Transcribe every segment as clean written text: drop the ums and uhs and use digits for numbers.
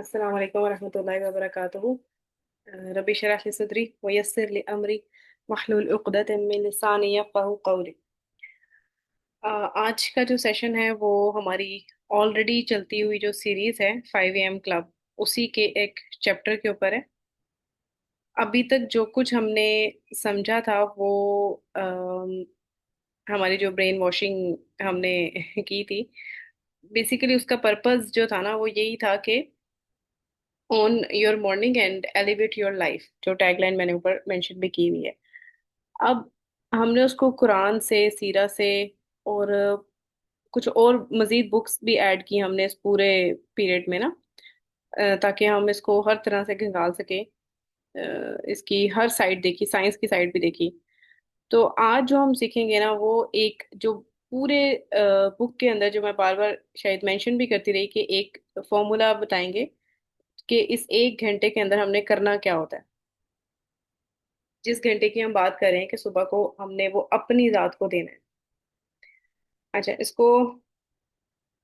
अस्सलाम वालेकुम वरहमतुल्लाहि वबरकातुहू। रब्बि शरह ली सदरी वयस्सिर ली अमरी वहलुल उक़दतम मिन लिसानी यफ़क़हू क़ौली। आज का जो सेशन है वो हमारी ऑलरेडी चलती हुई जो सीरीज है 5 AM क्लब, उसी के एक चैप्टर के ऊपर है। अभी तक जो कुछ हमने समझा था वो हमारी जो ब्रेन वॉशिंग हमने की थी, बेसिकली उसका पर्पस जो था ना वो यही था कि on your morning and elevate your life, जो टैगलाइन मैंने ऊपर मेंशन भी की हुई है। अब हमने उसको कुरान से, सीरा से और कुछ और मजीद बुक्स भी ऐड की हमने इस पूरे पीरियड में ना, ताकि हम इसको हर तरह से खंगाल सके। इसकी हर साइड देखी, साइंस की साइड भी देखी। तो आज जो हम सीखेंगे ना वो एक जो पूरे बुक के अंदर, जो मैं बार बार शायद मेंशन भी करती रही, कि एक फॉर्मूला बताएंगे कि इस 1 घंटे के अंदर हमने करना क्या होता है। जिस घंटे की हम बात कर रहे हैं कि सुबह को हमने वो अपनी जात को देना है। अच्छा, इसको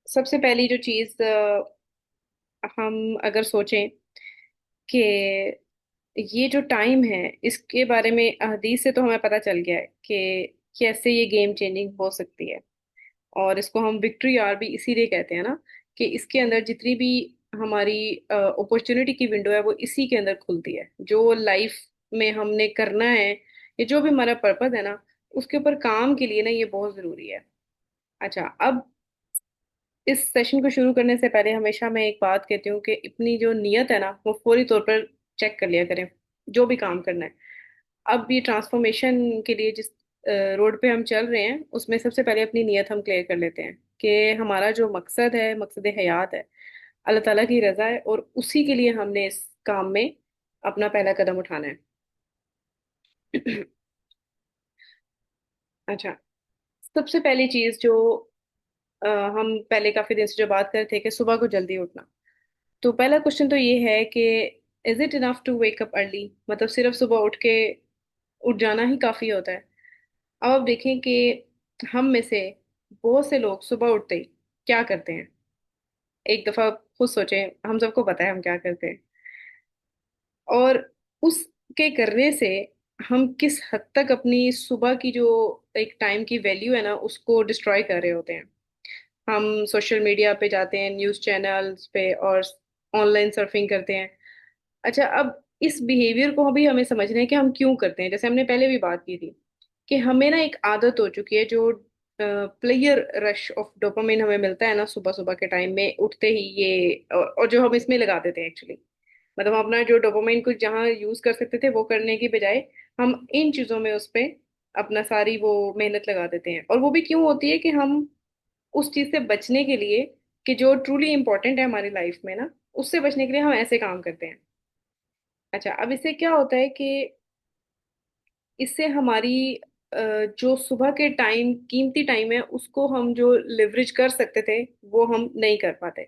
सबसे पहली जो चीज हम अगर सोचें कि ये जो टाइम है, इसके बारे में हदीस से तो हमें पता चल गया है कि कैसे ये गेम चेंजिंग हो सकती है। और इसको हम विक्ट्री आवर भी इसीलिए कहते हैं ना, कि इसके अंदर जितनी भी हमारी अपॉर्चुनिटी की विंडो है वो इसी के अंदर खुलती है। जो लाइफ में हमने करना है, ये जो भी हमारा पर्पस है ना, उसके ऊपर काम के लिए ना ये बहुत जरूरी है। अच्छा, अब इस सेशन को शुरू करने से पहले हमेशा मैं एक बात कहती हूँ कि अपनी जो नीयत है ना वो फौरी तौर पर चेक कर लिया करें, जो भी काम करना है। अब ये ट्रांसफॉर्मेशन के लिए जिस रोड पे हम चल रहे हैं, उसमें सबसे पहले अपनी नीयत हम क्लियर कर लेते हैं कि हमारा जो मकसद है, मकसद हयात है, अल्लाह ताला की रजा है, और उसी के लिए हमने इस काम में अपना पहला कदम उठाना है। अच्छा, सबसे पहली चीज जो हम पहले काफी दिन से जो बात कर रहे थे कि सुबह को जल्दी उठना। तो पहला क्वेश्चन तो ये है कि is it enough to wake up early, मतलब सिर्फ सुबह उठ के उठ जाना ही काफी होता है? अब आप देखें कि हम में से बहुत से लोग सुबह उठते ही क्या करते हैं। एक दफा खुद सोचें, हम सबको पता है हम क्या करते हैं। और उसके करने से हम किस हद तक अपनी सुबह की जो एक टाइम की वैल्यू है ना उसको डिस्ट्रॉय कर रहे होते हैं। हम सोशल मीडिया पे जाते हैं, न्यूज़ चैनल्स पे, और ऑनलाइन सर्फिंग करते हैं। अच्छा, अब इस बिहेवियर को भी हमें समझना है कि हम क्यों करते हैं। जैसे हमने पहले भी बात की थी कि हमें ना एक आदत हो चुकी है, जो प्लेयर रश ऑफ डोपामिन हमें मिलता है ना सुबह सुबह के टाइम में उठते ही, ये और जो हम इसमें लगा देते हैं एक्चुअली, मतलब हम अपना जो डोपामाइन को जहाँ यूज कर सकते थे वो करने की बजाय हम इन चीजों में उस पे अपना सारी वो मेहनत लगा देते हैं। और वो भी क्यों होती है कि हम उस चीज से बचने के लिए, कि जो ट्रूली इंपॉर्टेंट है हमारी लाइफ में ना, उससे बचने के लिए हम ऐसे काम करते हैं। अच्छा, अब इससे क्या होता है कि इससे हमारी जो सुबह के टाइम, कीमती टाइम है, उसको हम जो लिवरेज कर सकते थे वो हम नहीं कर पाते।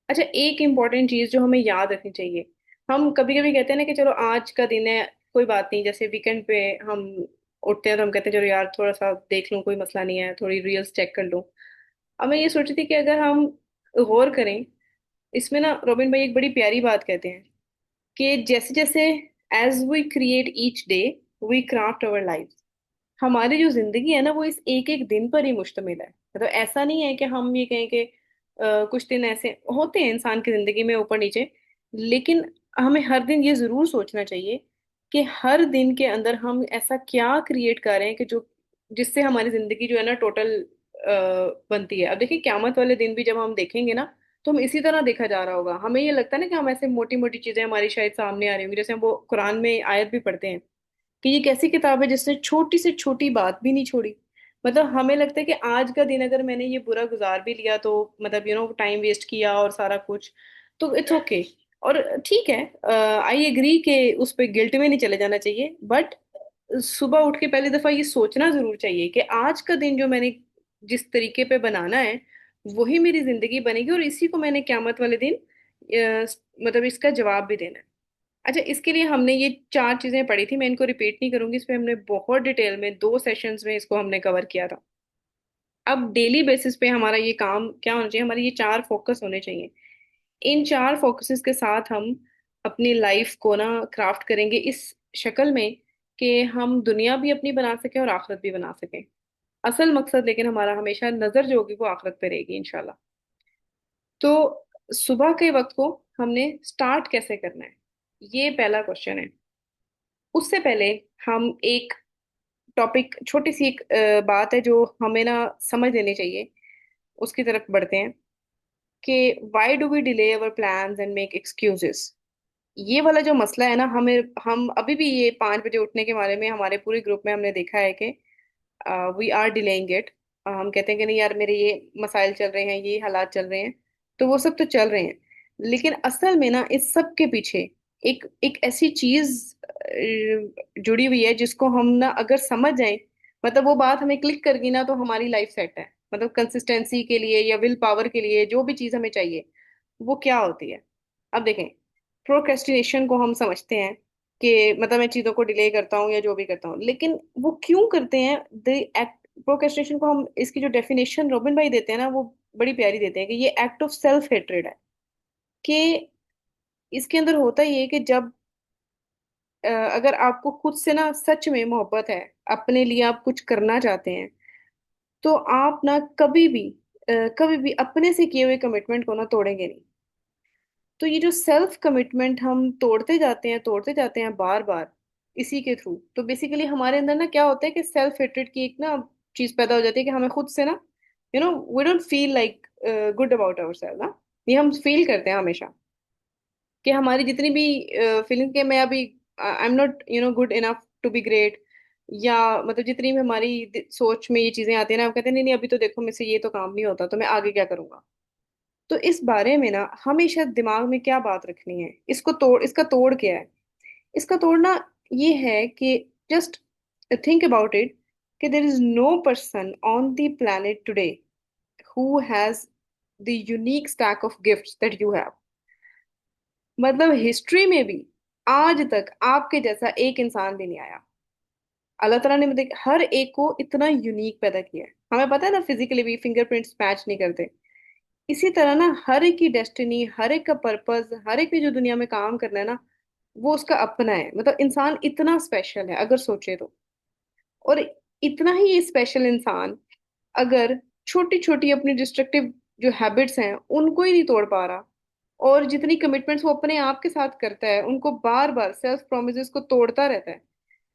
अच्छा, एक इम्पॉर्टेंट चीज जो हमें याद रखनी चाहिए, हम कभी कभी कहते हैं ना कि चलो आज का दिन है, कोई बात नहीं, जैसे वीकेंड पे हम उठते हैं तो हम कहते हैं चलो यार थोड़ा सा देख लूं, कोई मसला नहीं है, थोड़ी रील्स चेक कर लूं। अब मैं ये सोच रही थी कि अगर हम गौर करें इसमें ना, रॉबिन भाई एक बड़ी प्यारी बात कहते हैं कि जैसे जैसे as we create each day we craft our life. हमारी जो जिंदगी है ना वो इस एक एक दिन पर ही मुश्तमिल है। मतलब ऐसा नहीं है कि हम ये कहें कि कुछ दिन ऐसे होते हैं इंसान की जिंदगी में ऊपर नीचे, लेकिन हमें हर दिन ये जरूर सोचना चाहिए कि हर दिन के अंदर हम ऐसा क्या क्रिएट कर रहे हैं कि जो जिससे हमारी जिंदगी जो है ना टोटल बनती है। अब देखिए, क्यामत वाले दिन भी जब हम देखेंगे ना, तो हम इसी तरह देखा जा रहा होगा। हमें ये लगता है ना कि हम ऐसे मोटी मोटी चीजें हमारी शायद सामने आ रही होंगी, जैसे हम वो कुरान में आयत भी पढ़ते हैं कि ये कैसी किताब है जिसने छोटी से छोटी बात भी नहीं छोड़ी। मतलब हमें लगता है कि आज का दिन अगर मैंने ये बुरा गुजार भी लिया तो, मतलब टाइम वेस्ट किया और सारा कुछ, तो इट्स ओके। और ठीक है, आई एग्री कि उस पर गिल्ट में नहीं चले जाना चाहिए, बट सुबह उठ के पहली दफा ये सोचना जरूर चाहिए कि आज का दिन जो मैंने जिस तरीके पे बनाना है वही मेरी जिंदगी बनेगी, और इसी को मैंने क्यामत वाले दिन मतलब इसका जवाब भी देना है। अच्छा, इसके लिए हमने ये 4 चीजें पढ़ी थी, मैं इनको रिपीट नहीं करूंगी, इस पे हमने बहुत डिटेल में 2 सेशंस में इसको हमने कवर किया था। अब डेली बेसिस पे हमारा ये काम क्या होना चाहिए, हमारे ये 4 फोकस होने चाहिए। इन चार फोकसेस के साथ हम अपनी लाइफ को ना क्राफ्ट करेंगे इस शक्ल में कि हम दुनिया भी अपनी बना सकें और आखिरत भी बना सकें। असल मकसद लेकिन हमारा हमेशा नजर जो होगी वो आखिरत पे रहेगी इंशाल्लाह। तो सुबह के वक्त को हमने स्टार्ट कैसे करना है, ये पहला क्वेश्चन है। उससे पहले हम एक टॉपिक, छोटी सी एक बात है जो हमें ना समझ लेनी चाहिए, उसकी तरफ बढ़ते हैं कि why do we delay our plans and make excuses. ये वाला जो मसला है ना, हमें हम अभी भी ये 5 बजे उठने के बारे में हमारे पूरे ग्रुप में हमने देखा है कि वी आर डिलेइंग इट। हम कहते हैं कि नहीं यार, मेरे ये मसाइल चल रहे हैं, ये हालात चल रहे हैं। तो वो सब तो चल रहे हैं, लेकिन असल में ना इस सब के पीछे एक एक ऐसी चीज जुड़ी हुई है जिसको हम ना अगर समझ जाएं, मतलब वो बात हमें क्लिक कर गई ना, तो हमारी लाइफ सेट है। मतलब कंसिस्टेंसी के लिए या विल पावर के लिए जो भी चीज हमें चाहिए वो क्या होती है। अब देखें, प्रोक्रेस्टिनेशन को हम समझते हैं कि मतलब मैं चीजों को डिले करता हूँ या जो भी करता हूँ, लेकिन वो क्यों करते हैं। द एक्ट प्रोक्रेस्टिनेशन को हम, इसकी जो डेफिनेशन रॉबिन भाई देते हैं ना, वो बड़ी प्यारी देते हैं कि ये एक्ट ऑफ सेल्फ हेट्रेड है। कि इसके अंदर होता ही है कि जब अगर आपको खुद से ना सच में मोहब्बत है, अपने लिए आप कुछ करना चाहते हैं, तो आप ना कभी भी अपने से किए हुए कमिटमेंट को ना तोड़ेंगे नहीं। तो ये जो सेल्फ कमिटमेंट हम तोड़ते जाते हैं बार बार इसी के थ्रू, तो बेसिकली हमारे अंदर ना क्या होता है कि सेल्फ हेट्रेड की एक ना चीज पैदा हो जाती है कि हमें खुद से ना, we don't feel like good about our self ना। ये हम फील करते हैं हमेशा कि हमारी जितनी भी फीलिंग के मैं अभी I am not good enough to be great, या मतलब जितनी भी हमारी सोच में ये चीजें आती है ना, हम कहते हैं नहीं नहीं, अभी तो देखो मेरे से ये तो काम नहीं होता, तो मैं आगे क्या करूंगा। तो इस बारे में ना हमेशा दिमाग में क्या बात रखनी है, इसका तोड़ क्या है। इसका तोड़ना ये है कि जस्ट थिंक अबाउट इट, कि there is no person on the planet today who has the unique stack of gifts that you have. मतलब हिस्ट्री में भी आज तक आपके जैसा एक इंसान भी नहीं आया। अल्लाह ताला ने मतलब हर एक को इतना यूनिक पैदा किया है। हमें पता है ना, फिजिकली भी फिंगरप्रिंट्स मैच नहीं करते। इसी तरह ना हर एक की डेस्टिनी, हर एक का पर्पस, हर एक ने जो दुनिया में काम करना है ना, वो उसका अपना है। मतलब इंसान इतना स्पेशल है अगर सोचे तो। और इतना ही ये स्पेशल इंसान अगर छोटी छोटी अपनी डिस्ट्रक्टिव जो हैबिट्स हैं उनको ही नहीं तोड़ पा रहा, और जितनी कमिटमेंट्स वो अपने आप के साथ करता है उनको बार बार सेल्फ प्रोमिसेस को तोड़ता रहता है,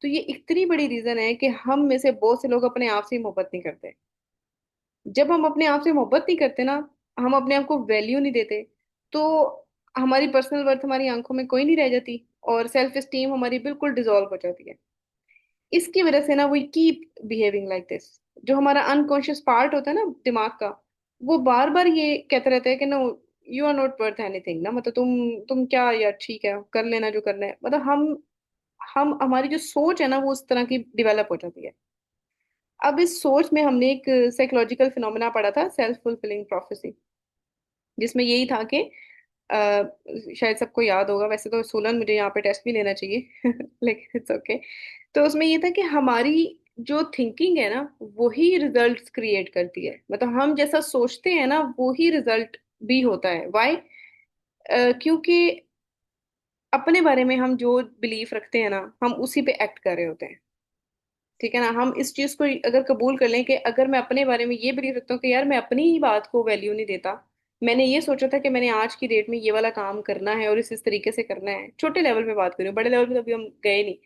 तो ये इतनी बड़ी रीजन है कि हम में से बहुत से लोग अपने आप से ही मोहब्बत नहीं करते। जब हम अपने आप से मोहब्बत नहीं करते ना, हम अपने आप को वैल्यू नहीं देते, तो हमारी पर्सनल वर्थ हमारी आंखों में कोई नहीं रह जाती, और सेल्फ एस्टीम हमारी बिल्कुल डिसॉल्व हो जाती है। इसकी वजह से ना we keep behaving like this. जो हमारा अनकॉन्शियस पार्ट होता है ना दिमाग का, वो बार बार ये कहता रहता है कि no, you are not worth anything ना, मतलब तुम क्या यार, ठीक है कर लेना जो करना है। मतलब हम हमारी जो सोच है ना वो उस तरह की डिवेलप हो जाती है। अब इस सोच में हमने एक साइकोलॉजिकल फिनोमेना पढ़ा था, सेल्फ फुलफिलिंग प्रोफेसी, जिसमें यही था कि शायद सबको याद होगा, वैसे तो सोलन मुझे यहाँ पे टेस्ट भी लेना चाहिए लेकिन इट्स ओके। तो उसमें ये था कि हमारी जो थिंकिंग है ना, वही रिजल्ट्स क्रिएट करती है। मतलब हम जैसा सोचते हैं ना, वही रिजल्ट भी होता है। व्हाई? क्योंकि अपने बारे में हम जो बिलीफ रखते हैं ना, हम उसी पे एक्ट कर रहे होते हैं। ठीक है ना, हम इस चीज को अगर कबूल कर लें कि अगर मैं अपने बारे में ये बिलीव रखता हूँ कि यार मैं अपनी ही बात को वैल्यू नहीं देता, मैंने ये सोचा था कि मैंने आज की डेट में ये वाला काम करना है और इस तरीके से करना है, छोटे लेवल पे बात करूँ, बड़े लेवल पे तो अभी हम गए नहीं।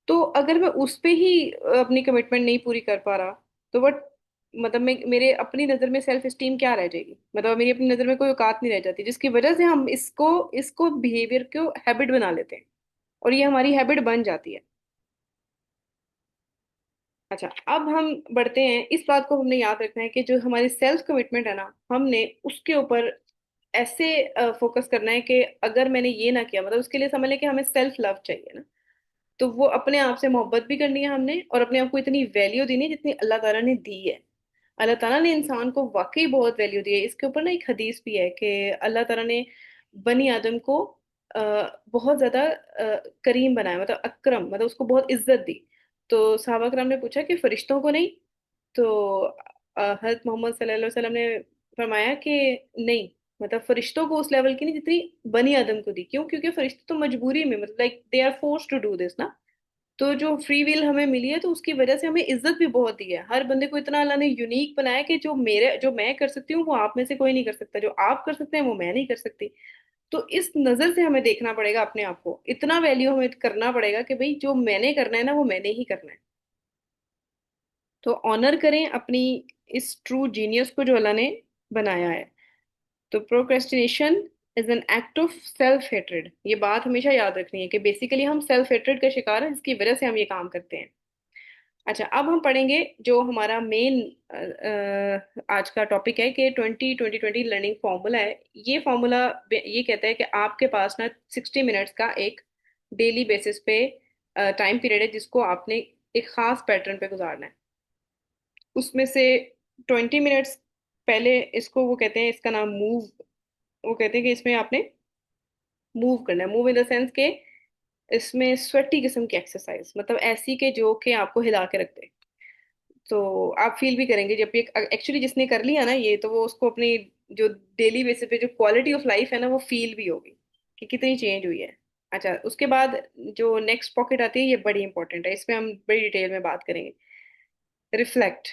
तो अगर मैं उस पे ही अपनी कमिटमेंट नहीं पूरी कर पा रहा, तो वट मतलब मैं, मेरे अपनी नजर में सेल्फ एस्टीम क्या रह जाएगी। मतलब मेरी अपनी नजर में कोई औकात नहीं रह जाती, जिसकी वजह से हम इसको इसको बिहेवियर को हैबिट बना लेते हैं, और ये हमारी हैबिट बन जाती है। अच्छा, अब हम बढ़ते हैं। इस बात को हमने याद रखना है कि जो हमारी सेल्फ कमिटमेंट है ना, हमने उसके ऊपर ऐसे फोकस करना है कि अगर मैंने ये ना किया, मतलब उसके लिए समझ लें कि हमें सेल्फ लव चाहिए ना, तो वो अपने आप से मोहब्बत भी करनी है हमने, और अपने आप को इतनी वैल्यू देनी है जितनी अल्लाह ताला ने दी है। अल्लाह ताला ने इंसान को वाकई बहुत वैल्यू दी है। इसके ऊपर ना एक हदीस भी है कि अल्लाह ताला ने बनी आदम को बहुत ज्यादा करीम बनाया, मतलब अकरम, मतलब उसको बहुत इज्जत दी। तो सहाबा करम ने पूछा कि फरिश्तों को नहीं? तो हजरत मोहम्मद सल्लल्लाहु अलैहि वसल्लम ने फरमाया कि नहीं, मतलब फरिश्तों को उस लेवल की नहीं जितनी बनी आदम को दी। क्यों? क्योंकि फरिश्ते तो मजबूरी में, मतलब like they are force to do this ना। तो जो फ्री विल हमें मिली है तो उसकी वजह से हमें इज्जत भी बहुत दी है। हर बंदे को इतना अल्लाह ने यूनिक बनाया कि जो मैं कर सकती हूँ वो आप में से कोई नहीं कर सकता, जो आप कर सकते हैं वो मैं नहीं कर सकती। तो इस नजर से हमें देखना पड़ेगा अपने आप को, इतना वैल्यू हमें करना पड़ेगा कि भाई जो मैंने करना है ना वो मैंने ही करना है। तो ऑनर करें अपनी इस ट्रू जीनियस को जो अल्लाह ने बनाया है। तो procrastination is an act of self hatred. ये बात हमेशा याद रखनी है कि बेसिकली हम सेल्फ हेट्रेड का शिकार हैं, जिसकी वजह से हम ये काम करते हैं। अच्छा, अब हम पढ़ेंगे जो हमारा मेन आज का टॉपिक है कि 20-20-20 लर्निंग फॉर्मूला है। ये फॉर्मूला ये कहता है कि आपके पास ना 60 मिनट्स का एक डेली बेसिस पे टाइम पीरियड है जिसको आपने एक खास पैटर्न पे गुजारना है। उसमें से 20 मिनट्स पहले, इसको वो कहते हैं, इसका नाम मूव, वो कहते हैं कि इसमें आपने मूव करना है। मूव इन द सेंस के इसमें स्वेटी किस्म की एक्सरसाइज, मतलब ऐसी के जो कि आपको हिला के रख दे। तो आप फील भी करेंगे जब ये एक्चुअली जिसने कर लिया ना ये, तो वो उसको अपनी जो डेली बेसिस पे जो क्वालिटी ऑफ लाइफ है ना वो फील भी होगी कि कितनी चेंज हुई है। अच्छा, उसके बाद जो नेक्स्ट पॉकेट आती है ये बड़ी इंपॉर्टेंट है, इसमें हम बड़ी डिटेल में बात करेंगे। रिफ्लेक्ट।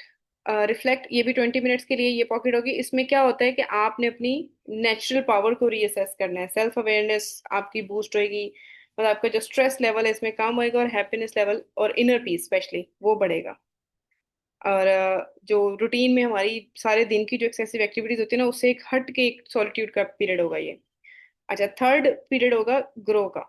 रिफ्लेक्ट ये भी 20 मिनट्स के लिए ये पॉकेट होगी। इसमें क्या होता है कि आपने अपनी नेचुरल पावर को रीअसेस करना है, सेल्फ अवेयरनेस आपकी बूस्ट होएगी, और आपका जो स्ट्रेस लेवल है इसमें कम होएगा, और हैप्पीनेस लेवल और इनर पीस स्पेशली वो बढ़ेगा। और जो रूटीन में हमारी सारे दिन की जो एक्सेसिव एक्टिविटीज होती है ना उससे एक हट के एक सॉलिट्यूड का पीरियड होगा ये। अच्छा, थर्ड पीरियड होगा ग्रो का,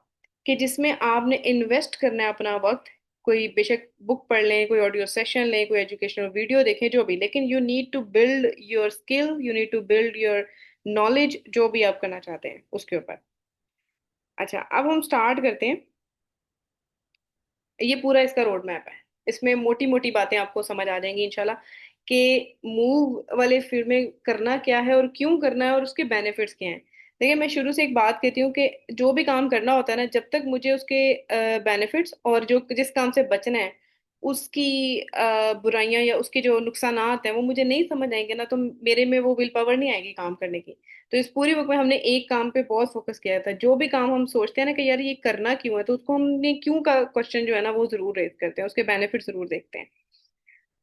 कि जिसमें आपने इन्वेस्ट करना है अपना वक्त। कोई बेशक बुक पढ़ लें, कोई ऑडियो सेशन लें, कोई एजुकेशनल वीडियो देखें, जो भी, लेकिन you need to build your skill, you need to build your knowledge, जो भी आप करना चाहते हैं उसके ऊपर। अच्छा, अब हम स्टार्ट करते हैं। ये पूरा इसका रोड मैप है। इसमें मोटी मोटी बातें आपको समझ आ जाएंगी इंशाल्लाह, कि मूव वाले फील्ड में करना क्या है और क्यों करना है और उसके बेनिफिट्स क्या हैं। देखिए, मैं शुरू से एक बात कहती हूँ कि जो भी काम करना होता है ना, जब तक मुझे उसके बेनिफिट्स और जो जिस काम से बचना है उसकी बुराइयां या उसके जो नुकसानात हैं वो मुझे नहीं समझ आएंगे ना, तो मेरे में वो विल पावर नहीं आएगी काम करने की। तो इस पूरी बुक में हमने एक काम पे बहुत फोकस किया था। जो भी काम हम सोचते हैं ना कि यार ये करना क्यों है, तो उसको हमने क्यों का क्वेश्चन जो है ना वो जरूर रेज करते हैं, उसके बेनिफिट जरूर देखते हैं।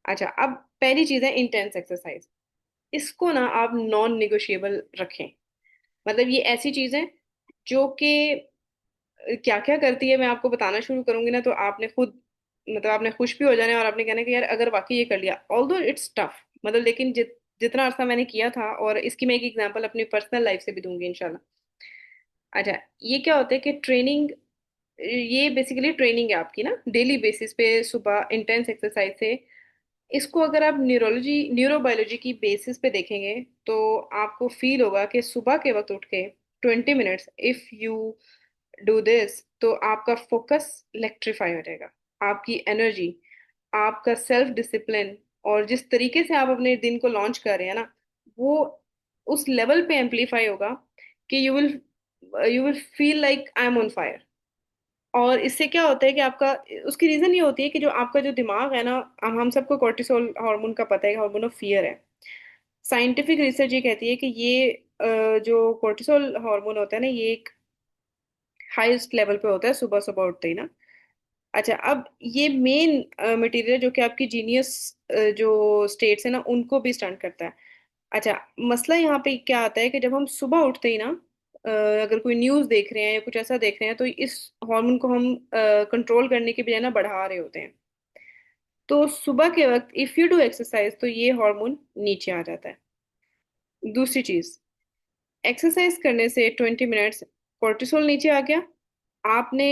अच्छा, अब पहली चीज है इंटेंस एक्सरसाइज। इसको ना आप नॉन निगोशिएबल रखें। मतलब ये ऐसी चीज है जो कि क्या क्या करती है, मैं आपको बताना शुरू करूंगी ना तो आपने खुद, मतलब आपने खुश भी हो जाना है और आपने कहना कि यार अगर वाकई ये कर लिया, ऑल्दो इट्स टफ, मतलब लेकिन जितना अरसा मैंने किया था, और इसकी मैं एक एग्जांपल अपनी पर्सनल लाइफ से भी दूंगी इंशाल्लाह। अच्छा, ये क्या होता है कि ट्रेनिंग, ये बेसिकली ट्रेनिंग है आपकी ना डेली बेसिस पे सुबह इंटेंस एक्सरसाइज से। इसको अगर आप न्यूरोबायोलॉजी की बेसिस पे देखेंगे तो आपको फील होगा कि सुबह के वक्त उठ के 20 minutes if you do this, तो आपका फोकस इलेक्ट्रीफाई हो जाएगा। आपकी एनर्जी, आपका सेल्फ डिसिप्लिन, और जिस तरीके से आप अपने दिन को लॉन्च कर रहे हैं ना वो उस लेवल पे एम्पलीफाई होगा कि you will feel like I am on fire. और इससे क्या होता है कि आपका, उसकी रीजन ये होती है कि जो आपका जो दिमाग है ना, हम सबको कोर्टिसोल हार्मोन का पता है, हार्मोन ऑफ फियर है। साइंटिफिक रिसर्च ये कहती है कि ये जो कोर्टिसोल हार्मोन होता है ना ये एक हाईएस्ट लेवल पे होता है सुबह सुबह उठते ही ना। अच्छा, अब ये मेन मटेरियल जो कि आपकी जीनियस जो स्टेट्स है ना उनको भी स्टंट करता है। अच्छा, मसला यहाँ पे क्या आता है कि जब हम सुबह उठते ही ना अगर कोई न्यूज़ देख रहे हैं या कुछ ऐसा देख रहे हैं तो इस हार्मोन को हम कंट्रोल करने के बजाय ना बढ़ा रहे होते हैं। तो सुबह के वक्त इफ यू डू एक्सरसाइज तो ये हार्मोन नीचे आ जाता है। दूसरी चीज, एक्सरसाइज करने से 20 मिनट्स कोर्टिसोल नीचे आ गया। आपने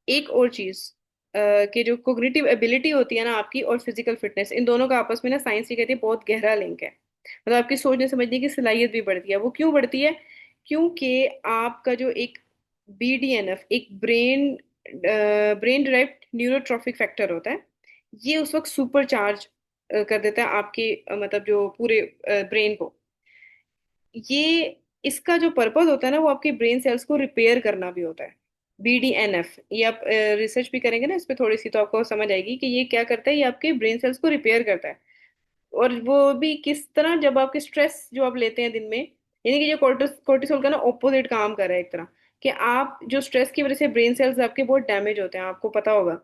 एक और चीज कि जो कोग्निटिव एबिलिटी होती है ना आपकी, और फिजिकल फिटनेस, इन दोनों का आपस में ना साइंस ये कहती है बहुत गहरा लिंक है। मतलब आपकी सोचने समझने की सलाहियत भी बढ़ती है। वो क्यों बढ़ती है? क्योंकि आपका जो एक BDNF, एक ब्रेन डिराइव्ड न्यूरोट्रॉफिक फैक्टर होता है, ये उस वक्त सुपर चार्ज कर देता है आपके मतलब जो पूरे ब्रेन को। ये इसका जो पर्पज होता है ना वो आपके ब्रेन सेल्स को रिपेयर करना भी होता है। BDNF, ये आप रिसर्च भी करेंगे ना इस पे थोड़ी सी तो आपको समझ आएगी कि ये क्या करता है। ये आपके ब्रेन सेल्स को रिपेयर करता है। और वो भी किस तरह? जब आपके स्ट्रेस जो आप लेते हैं दिन में, यानी कि जो कोर्टिसोल का ना ऑपोजिट काम कर रहा है एक तरह, कि आप जो स्ट्रेस की वजह से ब्रेन सेल्स आपके बहुत डैमेज होते हैं, आपको पता होगा।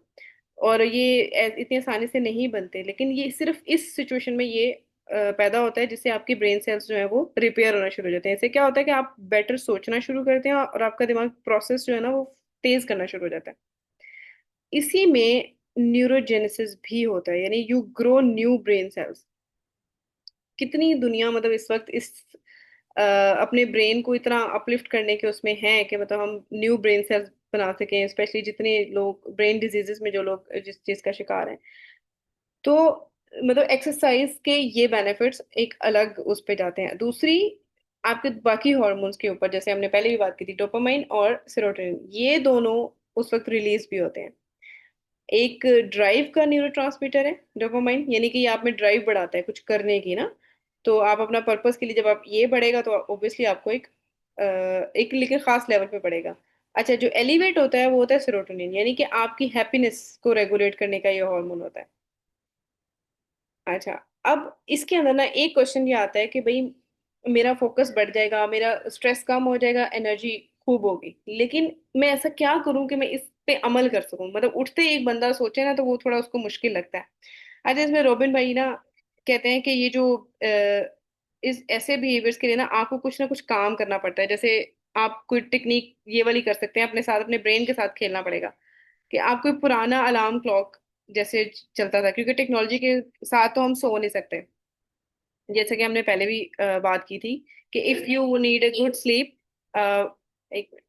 और ये इतनी आसानी से नहीं बनते, लेकिन ये सिर्फ इस सिचुएशन में ये पैदा होता है, जिससे आपकी ब्रेन सेल्स जो है वो रिपेयर होना शुरू हो जाते हैं। इससे क्या होता है कि आप बेटर सोचना शुरू करते हैं, और आपका दिमाग प्रोसेस जो है ना वो तेज करना शुरू हो जाता है। इसी में न्यूरोजेनेसिस भी होता है, यानी you grow new brain cells. कितनी दुनिया मतलब इस वक्त इस अपने ब्रेन को इतना अपलिफ्ट करने के उसमें है कि मतलब हम न्यू ब्रेन सेल्स बना सकें, स्पेशली जितने लोग ब्रेन डिजीजेस में जो लोग जिस चीज का शिकार हैं। तो मतलब एक्सरसाइज के ये बेनिफिट्स एक अलग उस पे जाते हैं। दूसरी, आपके बाकी हॉर्मोन्स के ऊपर, जैसे हमने पहले भी बात की थी, डोपामाइन और सेरोटोनिन, ये दोनों उस वक्त रिलीज भी होते हैं। एक ड्राइव का न्यूरोट्रांसमीटर है डोपामाइन, यानी कि ये आप में ड्राइव बढ़ाता है कुछ करने की ना। तो आप अपना पर्पस के लिए जब आप ये बढ़ेगा तो ऑब्वियसली आपको एक लेकिन खास लेवल पे बढ़ेगा। अच्छा, जो एलिवेट होता है वो होता है सेरोटोनिन, यानी कि आपकी हैप्पीनेस को रेगुलेट करने का ये हार्मोन होता है। अच्छा, अब इसके अंदर ना एक क्वेश्चन ये आता है कि भाई मेरा फोकस बढ़ जाएगा, मेरा स्ट्रेस कम हो जाएगा, एनर्जी खूब होगी, लेकिन मैं ऐसा क्या करूं कि मैं इस पे अमल कर सकूं? मतलब उठते ही एक बंदा सोचे ना तो वो थोड़ा उसको मुश्किल लगता है। अच्छा, इसमें रॉबिन भाई ना कहते हैं कि ये जो इस ऐसे बिहेवियर्स के लिए ना कुछ काम करना पड़ता है। जैसे आप कोई टेक्निक ये वाली कर सकते हैं, अपने साथ अपने ब्रेन के साथ खेलना पड़ेगा, कि आप कोई पुराना अलार्म क्लॉक जैसे चलता था, क्योंकि टेक्नोलॉजी के साथ तो हम सो नहीं सकते। जैसे कि हमने पहले भी बात की थी कि if you need a good sleep, एक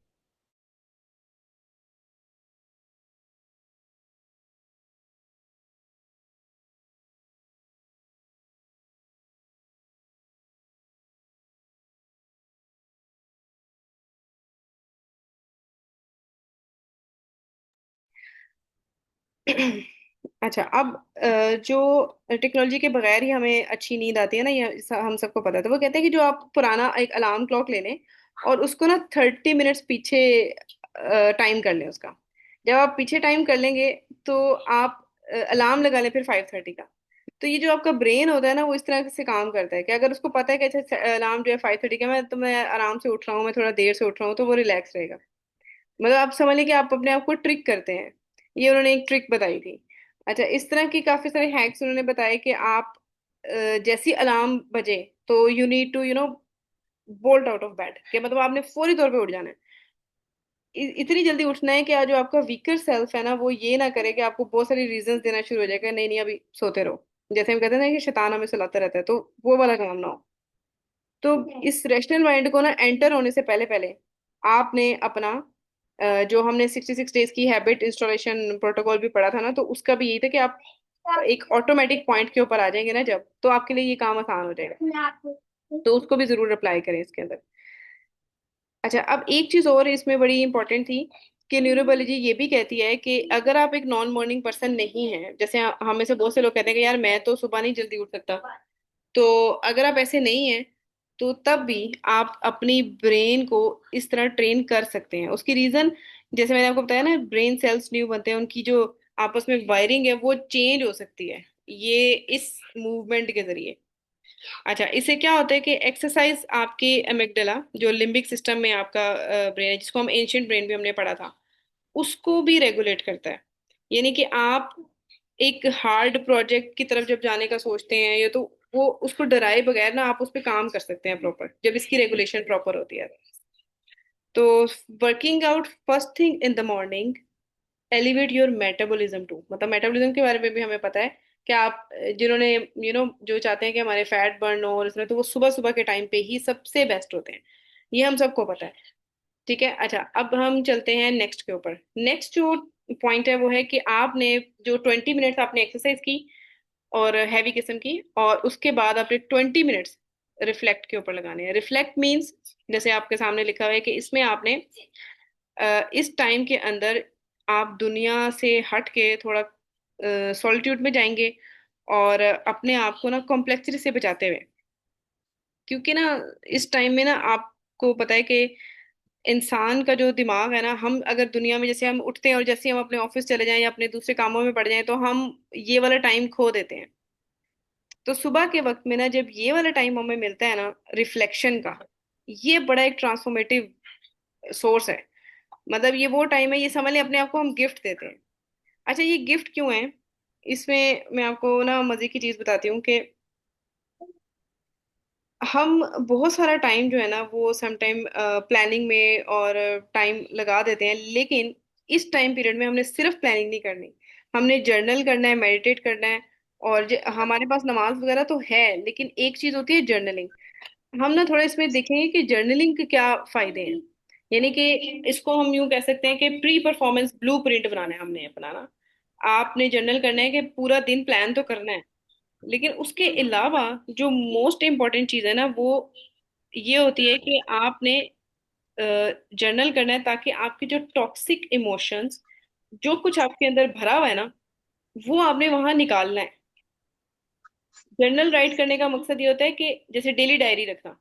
अच्छा, अब जो टेक्नोलॉजी के बगैर ही हमें अच्छी नींद आती है ना, ये हम सबको पता है। तो वो कहते हैं कि जो आप पुराना एक अलार्म क्लॉक ले लें और उसको ना 30 मिनट्स पीछे टाइम कर लें उसका। जब आप पीछे टाइम कर लेंगे तो आप अलार्म लगा लें फिर 5:30 का। तो ये जो आपका ब्रेन होता है ना वो इस तरह से काम करता है कि अगर उसको पता है कि अच्छा अलार्म जो है 5:30 का, मैं आराम से उठ रहा हूँ, मैं थोड़ा देर से उठ रहा हूँ, तो वो रिलैक्स रहेगा। मतलब आप समझ लें कि आप अपने आप को ट्रिक करते हैं। ये उन्होंने एक ट्रिक बताई थी। अच्छा, इस तरह की काफी सारे हैक्स उन्होंने बताए कि आप जैसी अलार्म बजे तो you need to bolt out of bed, कि मतलब आपने फौरी तौर पे उठ जाना है। इतनी जल्दी उठना है कि आज जो आपका वीकर सेल्फ है ना वो ये ना करे कि आपको बहुत सारी रीजंस देना शुरू हो जाएगा, नहीं नहीं अभी सोते रहो। जैसे हम कहते हैं ना कि शैतान हमें सुलाता रहता है, तो वो वाला काम ना हो। तो इस रैशनल माइंड को ना एंटर होने से पहले पहले आपने अपना जो हमने 66 डेज की हैबिट इंस्टॉलेशन प्रोटोकॉल भी पढ़ा था ना, तो उसका भी यही था कि आप एक ऑटोमेटिक पॉइंट के ऊपर आ जाएंगे ना जब, तो आपके लिए ये काम आसान हो जाएगा। तो उसको भी जरूर अप्लाई करें इसके अंदर। अच्छा, अब एक चीज और इसमें बड़ी इंपॉर्टेंट थी कि न्यूरोबायोलॉजी ये भी कहती है कि अगर आप एक नॉन मॉर्निंग पर्सन नहीं हैं, जैसे हम में से बहुत से लोग कहते हैं कि यार मैं तो सुबह नहीं जल्दी उठ सकता, तो अगर आप ऐसे नहीं हैं तो तब भी आप अपनी ब्रेन को इस तरह ट्रेन कर सकते हैं। उसकी रीजन, जैसे मैंने आपको बताया ना, ब्रेन सेल्स न्यू बनते हैं, उनकी जो आपस में वायरिंग है वो चेंज हो सकती है ये इस मूवमेंट के जरिए। अच्छा, इससे क्या होता है कि एक्सरसाइज आपके एमिगडाला, जो लिम्बिक सिस्टम में आपका ब्रेन है, जिसको हम एंशियंट ब्रेन भी हमने पढ़ा था, उसको भी रेगुलेट करता है। यानी कि आप एक हार्ड प्रोजेक्ट की तरफ जब जाने का सोचते हैं, या तो वो उसको डराए बगैर ना आप उस पर काम कर सकते हैं प्रॉपर, जब इसकी रेगुलेशन प्रॉपर होती है। तो working out first thing in the morning elevate your metabolism to, मतलब मेटाबॉलिज्म के बारे में भी हमें पता है कि आप जिन्होंने जो चाहते हैं कि हमारे फैट बर्न हो और इसमें, तो वो सुबह सुबह के टाइम पे ही सबसे बेस्ट होते हैं। ये हम सबको पता है। ठीक है। अच्छा, अब हम चलते हैं नेक्स्ट के ऊपर। नेक्स्ट जो पॉइंट है वो है कि आपने जो 20 मिनट्स आपने एक्सरसाइज की और हैवी किस्म की, और उसके बाद आपने 20 मिनट्स रिफ्लेक्ट के ऊपर लगाने हैं। रिफ्लेक्ट मीन्स, जैसे आपके सामने लिखा हुआ है कि इसमें आपने इस टाइम के अंदर आप दुनिया से हट के थोड़ा सॉलिट्यूड में जाएंगे, और अपने आप को ना कॉम्प्लेक्सिटी से बचाते हुए। क्योंकि ना इस टाइम में ना आपको पता है कि इंसान का जो दिमाग है ना, हम अगर दुनिया में जैसे हम उठते हैं और जैसे हम अपने ऑफिस चले जाएं या अपने दूसरे कामों में पड़ जाएं, तो हम ये वाला टाइम खो देते हैं। तो सुबह के वक्त में ना जब ये वाला टाइम हमें मिलता है ना रिफ्लेक्शन का, ये बड़ा एक ट्रांसफॉर्मेटिव सोर्स है। मतलब ये वो टाइम है, ये समझ लें अपने आप को हम गिफ्ट देते हैं। अच्छा, ये गिफ्ट क्यों है? इसमें मैं आपको ना मजे की चीज बताती हूँ कि हम बहुत सारा टाइम जो है ना वो सम टाइम प्लानिंग में और टाइम लगा देते हैं, लेकिन इस टाइम पीरियड में हमने सिर्फ प्लानिंग नहीं करनी, हमने जर्नल करना है, मेडिटेट करना है। और हमारे पास नमाज वगैरह तो है, लेकिन एक चीज होती है जर्नलिंग। हम ना थोड़ा इसमें देखेंगे कि जर्नलिंग के क्या फायदे हैं। यानी कि इसको हम यूं कह सकते हैं कि प्री परफॉर्मेंस ब्लूप्रिंट बनाना है हमने अपना ना। आपने जर्नल करना है कि पूरा दिन प्लान तो करना है, लेकिन उसके अलावा जो मोस्ट इम्पोर्टेंट चीज़ है ना वो ये होती है कि आपने जर्नल करना है, ताकि आपके जो टॉक्सिक इमोशंस, जो कुछ आपके अंदर भरा हुआ है ना, वो आपने वहां निकालना है। जर्नल राइट करने का मकसद ये होता है कि जैसे डेली डायरी रखना,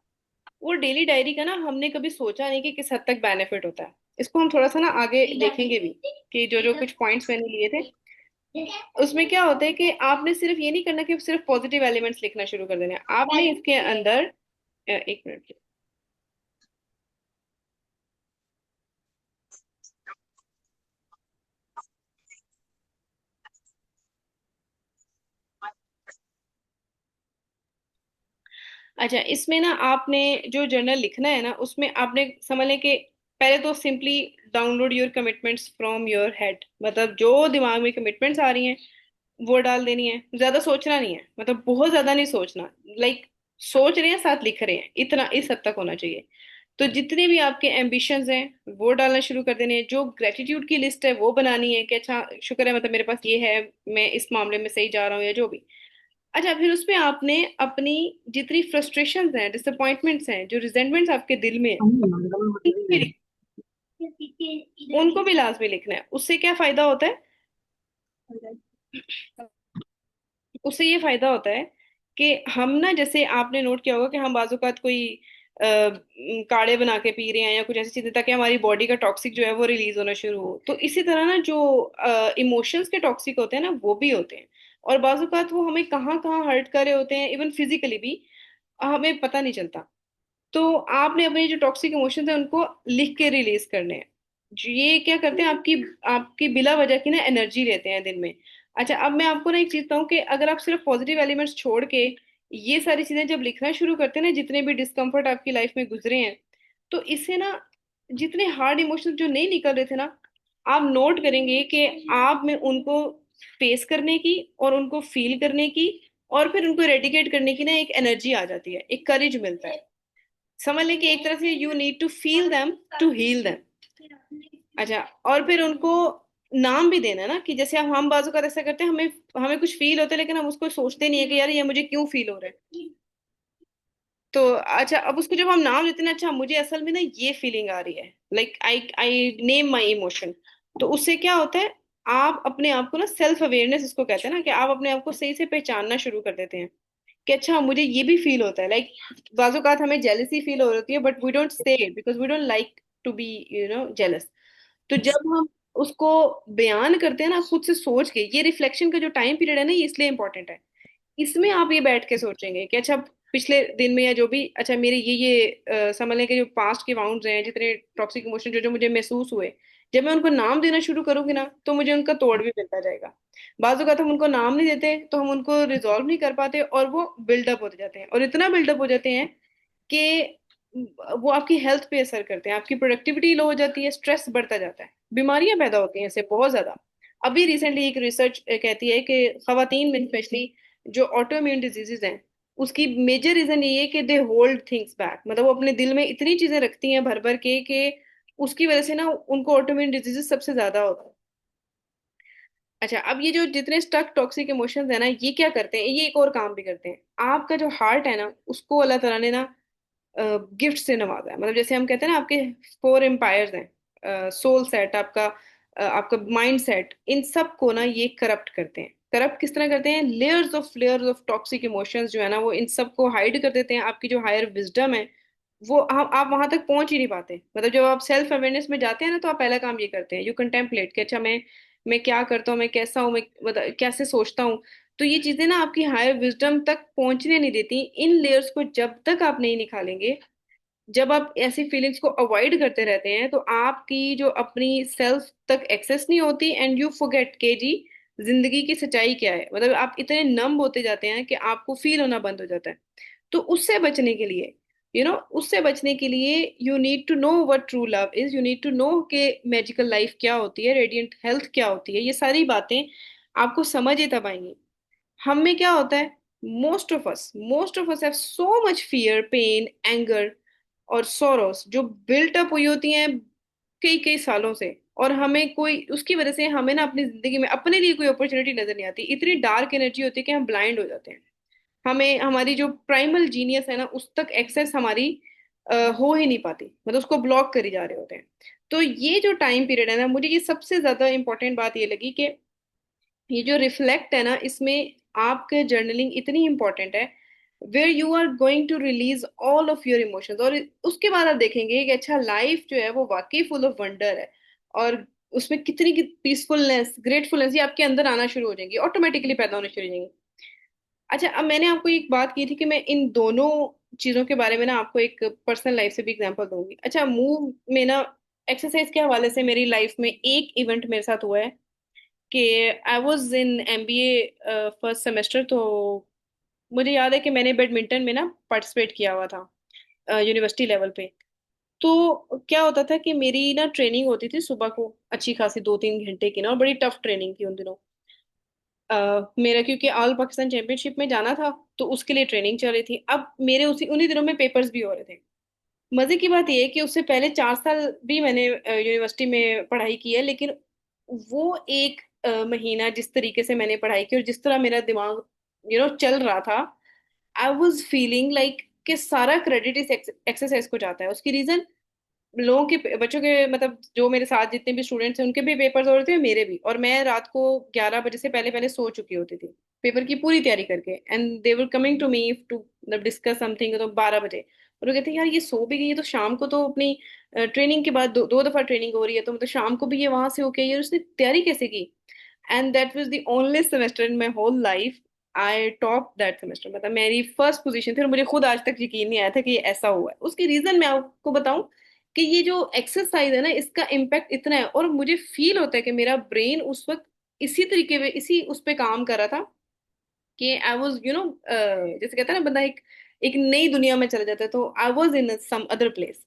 वो डेली डायरी का ना हमने कभी सोचा नहीं कि किस हद तक बेनिफिट होता है। इसको हम थोड़ा सा ना आगे देखेंगे भी, कि जो जो कुछ पॉइंट्स मैंने लिए थे उसमें क्या होता है कि आपने सिर्फ ये नहीं करना कि सिर्फ पॉजिटिव एलिमेंट्स लिखना शुरू कर देना है, आपने इसके अंदर एक मिनट। अच्छा, इसमें ना आपने जो जर्नल लिखना है ना उसमें आपने समझ लें कि पहले तो simply download your commitments from your head, मतलब जो दिमाग में कमिटमेंट्स आ रही हैं वो डाल देनी है। ज्यादा सोचना नहीं है, मतलब बहुत ज्यादा नहीं सोचना। लाइक सोच रहे हैं साथ लिख रहे हैं, इतना इस हद तक होना चाहिए। तो जितने भी आपके एम्बिशंस हैं वो डालना शुरू कर देने हैं। जो ग्रेटिट्यूड की लिस्ट है वो बनानी है कि अच्छा शुक्र है, मतलब मेरे पास ये है, मैं इस मामले में सही जा रहा हूँ या जो भी। अच्छा, फिर उसमें आपने अपनी जितनी फ्रस्ट्रेशंस हैं, डिसअपॉइंटमेंट्स हैं, जो रिजेंटमेंट्स आपके दिल में है, उनको भी लास्ट में लिखना है। उससे क्या फायदा होता है? उससे ये फायदा होता है कि हम ना, जैसे आपने नोट किया होगा कि हम बाजूकात कोई काढ़े बना के पी रहे हैं या कुछ ऐसी चीजें, ताकि हमारी बॉडी का टॉक्सिक जो है वो रिलीज होना शुरू हो। तो इसी तरह ना जो इमोशंस के टॉक्सिक होते हैं ना वो भी होते हैं। और बाजूकात वो हमें कहाँ कहाँ हर्ट कर रहे होते हैं, इवन फिजिकली भी हमें पता नहीं चलता। तो आपने अपने जो टॉक्सिक इमोशंस हैं उनको लिख के रिलीज करने हैं। ये क्या करते हैं, आपकी आपकी बिला वजह की ना एनर्जी लेते हैं दिन में। अच्छा, अब मैं आपको ना एक चीज बताऊं कि अगर आप सिर्फ पॉजिटिव एलिमेंट्स छोड़ के ये सारी चीजें जब लिखना शुरू करते हैं ना, जितने भी डिस्कम्फर्ट आपकी लाइफ में गुजरे हैं, तो इससे ना जितने हार्ड इमोशंस जो नहीं निकल रहे थे ना, आप नोट करेंगे कि आप में उनको फेस करने की और उनको फील करने की और फिर उनको रेडिकेट करने की ना एक एनर्जी आ जाती है, एक करेज मिलता है। समझ लें कि एक तरह से you need to feel them to heal them. अच्छा, और फिर उनको नाम भी देना है ना, कि जैसे हम बाजू का ऐसा करते हैं, हमें हमें कुछ फील होता है लेकिन हम उसको सोचते नहीं है कि यार ये मुझे क्यों फील हो रहा है। तो अच्छा, अब उसको जब हम नाम देते हैं ना, अच्छा मुझे असल में ना ये फीलिंग आ रही है, like I I name my emotion. तो उससे क्या होता है, आप अपने आप को ना सेल्फ अवेयरनेस इसको कहते हैं ना, कि आप अपने आप को सही से पहचानना शुरू कर देते हैं कि अच्छा मुझे ये भी फील होता है। लाइक बाजूकात हमें जेलसी फील हो रही है, but we don't say it because we don't like to be jealous. तो जब हम उसको बयान करते हैं ना खुद से सोच के, ये रिफ्लेक्शन का जो टाइम पीरियड है ना ये इसलिए इंपॉर्टेंट है। इसमें आप ये बैठ के सोचेंगे कि अच्छा पिछले दिन में या जो भी, अच्छा मेरे समझ लें कि जो पास्ट के वाउंड्स हैं, जितने टॉक्सिक इमोशन जो जो मुझे महसूस हुए, जब मैं उनको नाम देना शुरू करूंगी ना तो मुझे उनका तोड़ भी मिलता जाएगा। बाजू का तो हम उनको नाम नहीं देते तो हम उनको रिजॉल्व नहीं कर पाते, और वो बिल्डअप होते जाते हैं, और इतना बिल्डअप हो जाते हैं कि वो आपकी हेल्थ पे असर करते हैं, आपकी प्रोडक्टिविटी लो हो जाती है, स्ट्रेस बढ़ता जाता है, बीमारियां पैदा होती हैं इससे बहुत ज्यादा। अभी रिसेंटली एक रिसर्च कहती है कि खवातीन में स्पेशली जो ऑटो इम्यून डिजीजेज हैं, उसकी मेजर रीजन ये है कि दे होल्ड थिंग्स बैक, मतलब वो अपने दिल में इतनी चीजें रखती हैं भर भर के कि उसकी वजह से ना उनको ऑटो इम्यून डिजीजेज सबसे ज्यादा होता है। अच्छा, अब ये जो जितने स्टक टॉक्सिक इमोशंस है ना, ये क्या करते हैं, ये एक और काम भी करते हैं। आपका जो हार्ट है ना उसको अल्लाह तआला ने ना गिफ्ट से नवाजा है। मतलब जैसे हम कहते हैं ना, आपके फोर एम्पायर्स हैं, सोल सेट आपका, आपका माइंड सेट, इन सब को ना ये करप्ट करते हैं। करप्ट किस तरह करते हैं, लेयर्स ऑफ टॉक्सिक इमोशंस जो है ना वो इन सब को हाइड कर देते हैं। आपकी जो हायर विजडम है वो आप वहां तक पहुंच ही नहीं पाते। मतलब जब आप सेल्फ अवेयरनेस में जाते हैं ना तो आप पहला काम ये करते हैं, यू कंटेम्पलेट कि अच्छा मैं क्या करता हूँ, मैं कैसा हूँ, मैं मतलब कैसे सोचता हूँ। तो ये चीजें ना आपकी हायर विजडम तक पहुंचने नहीं देती। इन लेयर्स को जब तक आप नहीं निकालेंगे, जब आप ऐसी फीलिंग्स को अवॉइड करते रहते हैं तो आपकी जो अपनी सेल्फ तक एक्सेस नहीं होती, एंड यू फॉरगेट के जी जिंदगी की सच्चाई क्या है। मतलब आप इतने नम होते जाते हैं कि आपको फील होना बंद हो जाता है। तो उससे बचने के लिए, उससे बचने के लिए you need to know what true love is, you need to know कि मैजिकल लाइफ क्या होती है, रेडियंट हेल्थ क्या होती है। ये सारी बातें आपको समझ ही तब आएंगी। हम में क्या होता है, most of us have so much fear, pain, anger और सोरोस जो बिल्ट अप हुई होती हैं कई कई सालों से। और हमें कोई उसकी वजह से हमें ना अपनी जिंदगी में अपने लिए कोई अपॉर्चुनिटी नजर नहीं आती। इतनी डार्क एनर्जी होती है कि हम ब्लाइंड हो जाते हैं। हमें हमारी जो प्राइमल जीनियस है ना उस तक एक्सेस हमारी हो ही नहीं पाती, मतलब उसको ब्लॉक करी जा रहे होते हैं। तो ये जो टाइम पीरियड है ना, मुझे ये सबसे ज्यादा इंपॉर्टेंट बात ये लगी कि ये जो रिफ्लेक्ट है ना इसमें आपके जर्नलिंग इतनी इंपॉर्टेंट है, where you are going to release all of your emotions. और उसके बाद आप देखेंगे कि अच्छा, लाइफ जो है वो वाकई फुल ऑफ वंडर है। और उसमें कितनी पीसफुलनेस, ग्रेटफुलनेस ये आपके अंदर आना शुरू हो जाएंगी, ऑटोमेटिकली पैदा होने शुरू हो जाएंगी। अच्छा, अब मैंने आपको एक बात की थी कि मैं इन दोनों चीजों के बारे में ना आपको एक पर्सनल लाइफ से भी एग्जांपल दूंगी। अच्छा, मूव में ना एक्सरसाइज के हवाले से मेरी लाइफ में एक इवेंट मेरे साथ हुआ है कि I was in MBA first semester. तो मुझे याद है कि मैंने बैडमिंटन में ना पार्टिसिपेट किया हुआ था यूनिवर्सिटी लेवल पे। तो क्या होता था कि मेरी ना ट्रेनिंग होती थी सुबह को, अच्छी खासी 2-3 घंटे की ना, और बड़ी टफ ट्रेनिंग थी उन दिनों। मेरा क्योंकि ऑल पाकिस्तान चैंपियनशिप में जाना था, तो उसके लिए ट्रेनिंग चल रही थी। अब मेरे उसी उन्हीं दिनों में पेपर्स भी हो रहे थे। मजे की बात यह है कि उससे पहले 4 साल भी मैंने यूनिवर्सिटी में पढ़ाई की है, लेकिन वो एक महीना जिस तरीके से मैंने पढ़ाई की और जिस तरह मेरा दिमाग चल रहा था, आई वॉज फीलिंग लाइक कि सारा क्रेडिट इस एक्सरसाइज को जाता है। उसकी रीजन, लोगों के बच्चों के मतलब जो मेरे साथ जितने भी स्टूडेंट्स हैं उनके भी पेपर्स हो रहे थे, मेरे भी। और मैं रात को 11 बजे से पहले पहले सो चुकी होती थी पेपर की पूरी तैयारी करके, and they were coming to me to मतलब डिस्कस समथिंग। तो 12 बजे, और वो कहते हैं यार ये सो भी गई है, तो शाम को तो अपनी ट्रेनिंग के बाद दो दफा ट्रेनिंग हो रही है, तो मतलब शाम को भी ये वहां से होके ये उसने तैयारी कैसे की। And that was the only semester in my whole life I top that semester. मतलब मेरी फर्स्ट पोजीशन थी और मुझे खुद आज तक यकीन नहीं आया था कि ये ऐसा हुआ है। उसकी रीजन मैं आपको बताऊं कि ये जो एक्सरसाइज है ना इसका इम्पैक्ट इतना है, और मुझे फील होता है कि मेरा ब्रेन उस वक्त इसी तरीके पे इसी उस पे काम कर रहा था कि आई वाज जैसे कहता है ना बंदा एक एक नई दुनिया में चला जाता है, तो I was in some other place.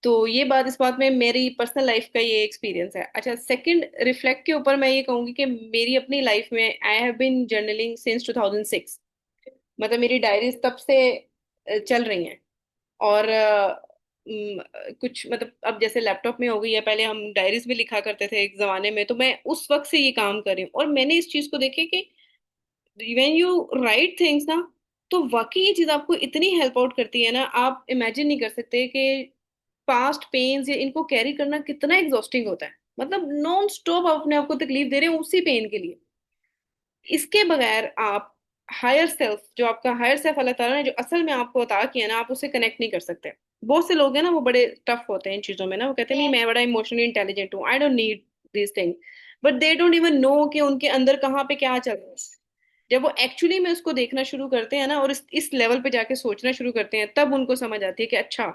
तो ये बात, इस बात में मेरी पर्सनल लाइफ का ये एक्सपीरियंस है। अच्छा, सेकंड रिफ्लेक्ट के ऊपर मैं ये कहूंगी कि मेरी अपनी लाइफ में I have been journaling since 2006। मतलब मेरी डायरीज तब से चल रही हैं। और कुछ मतलब अब जैसे लैपटॉप में हो गई है, पहले हम डायरीज में लिखा करते थे एक जमाने में। तो मैं उस वक्त से ये काम कर रही हूँ, और मैंने इस चीज को देखे कि व्हेन यू राइट थिंग्स ना, तो वाकई ये चीज आपको इतनी हेल्प आउट करती है ना, आप इमेजिन नहीं कर सकते कि पास्ट पेन्स या इनको कैरी करना कितना एग्जॉस्टिंग होता है। मतलब नॉन स्टॉप आप अपने आप को तकलीफ दे रहे हो उसी पेन के लिए। इसके बगैर आप हायर सेल्फ, जो आपका हायर सेल्फ अल्लाह ताला ने जो असल में आपको अता किया ना, आप उससे कनेक्ट नहीं कर सकते। बहुत से लोग हैं ना वो बड़े टफ होते हैं इन चीजों में ना, वो कहते हैं नहीं मैं बड़ा इमोशनली इंटेलिजेंट हूँ, I don't need this thing. But they don't even know कि उनके अंदर कहाँ पे क्या चल रहा है। जब वो एक्चुअली में उसको देखना शुरू करते हैं ना, और इस लेवल पे जाके सोचना शुरू करते हैं, तब उनको समझ आती है कि अच्छा,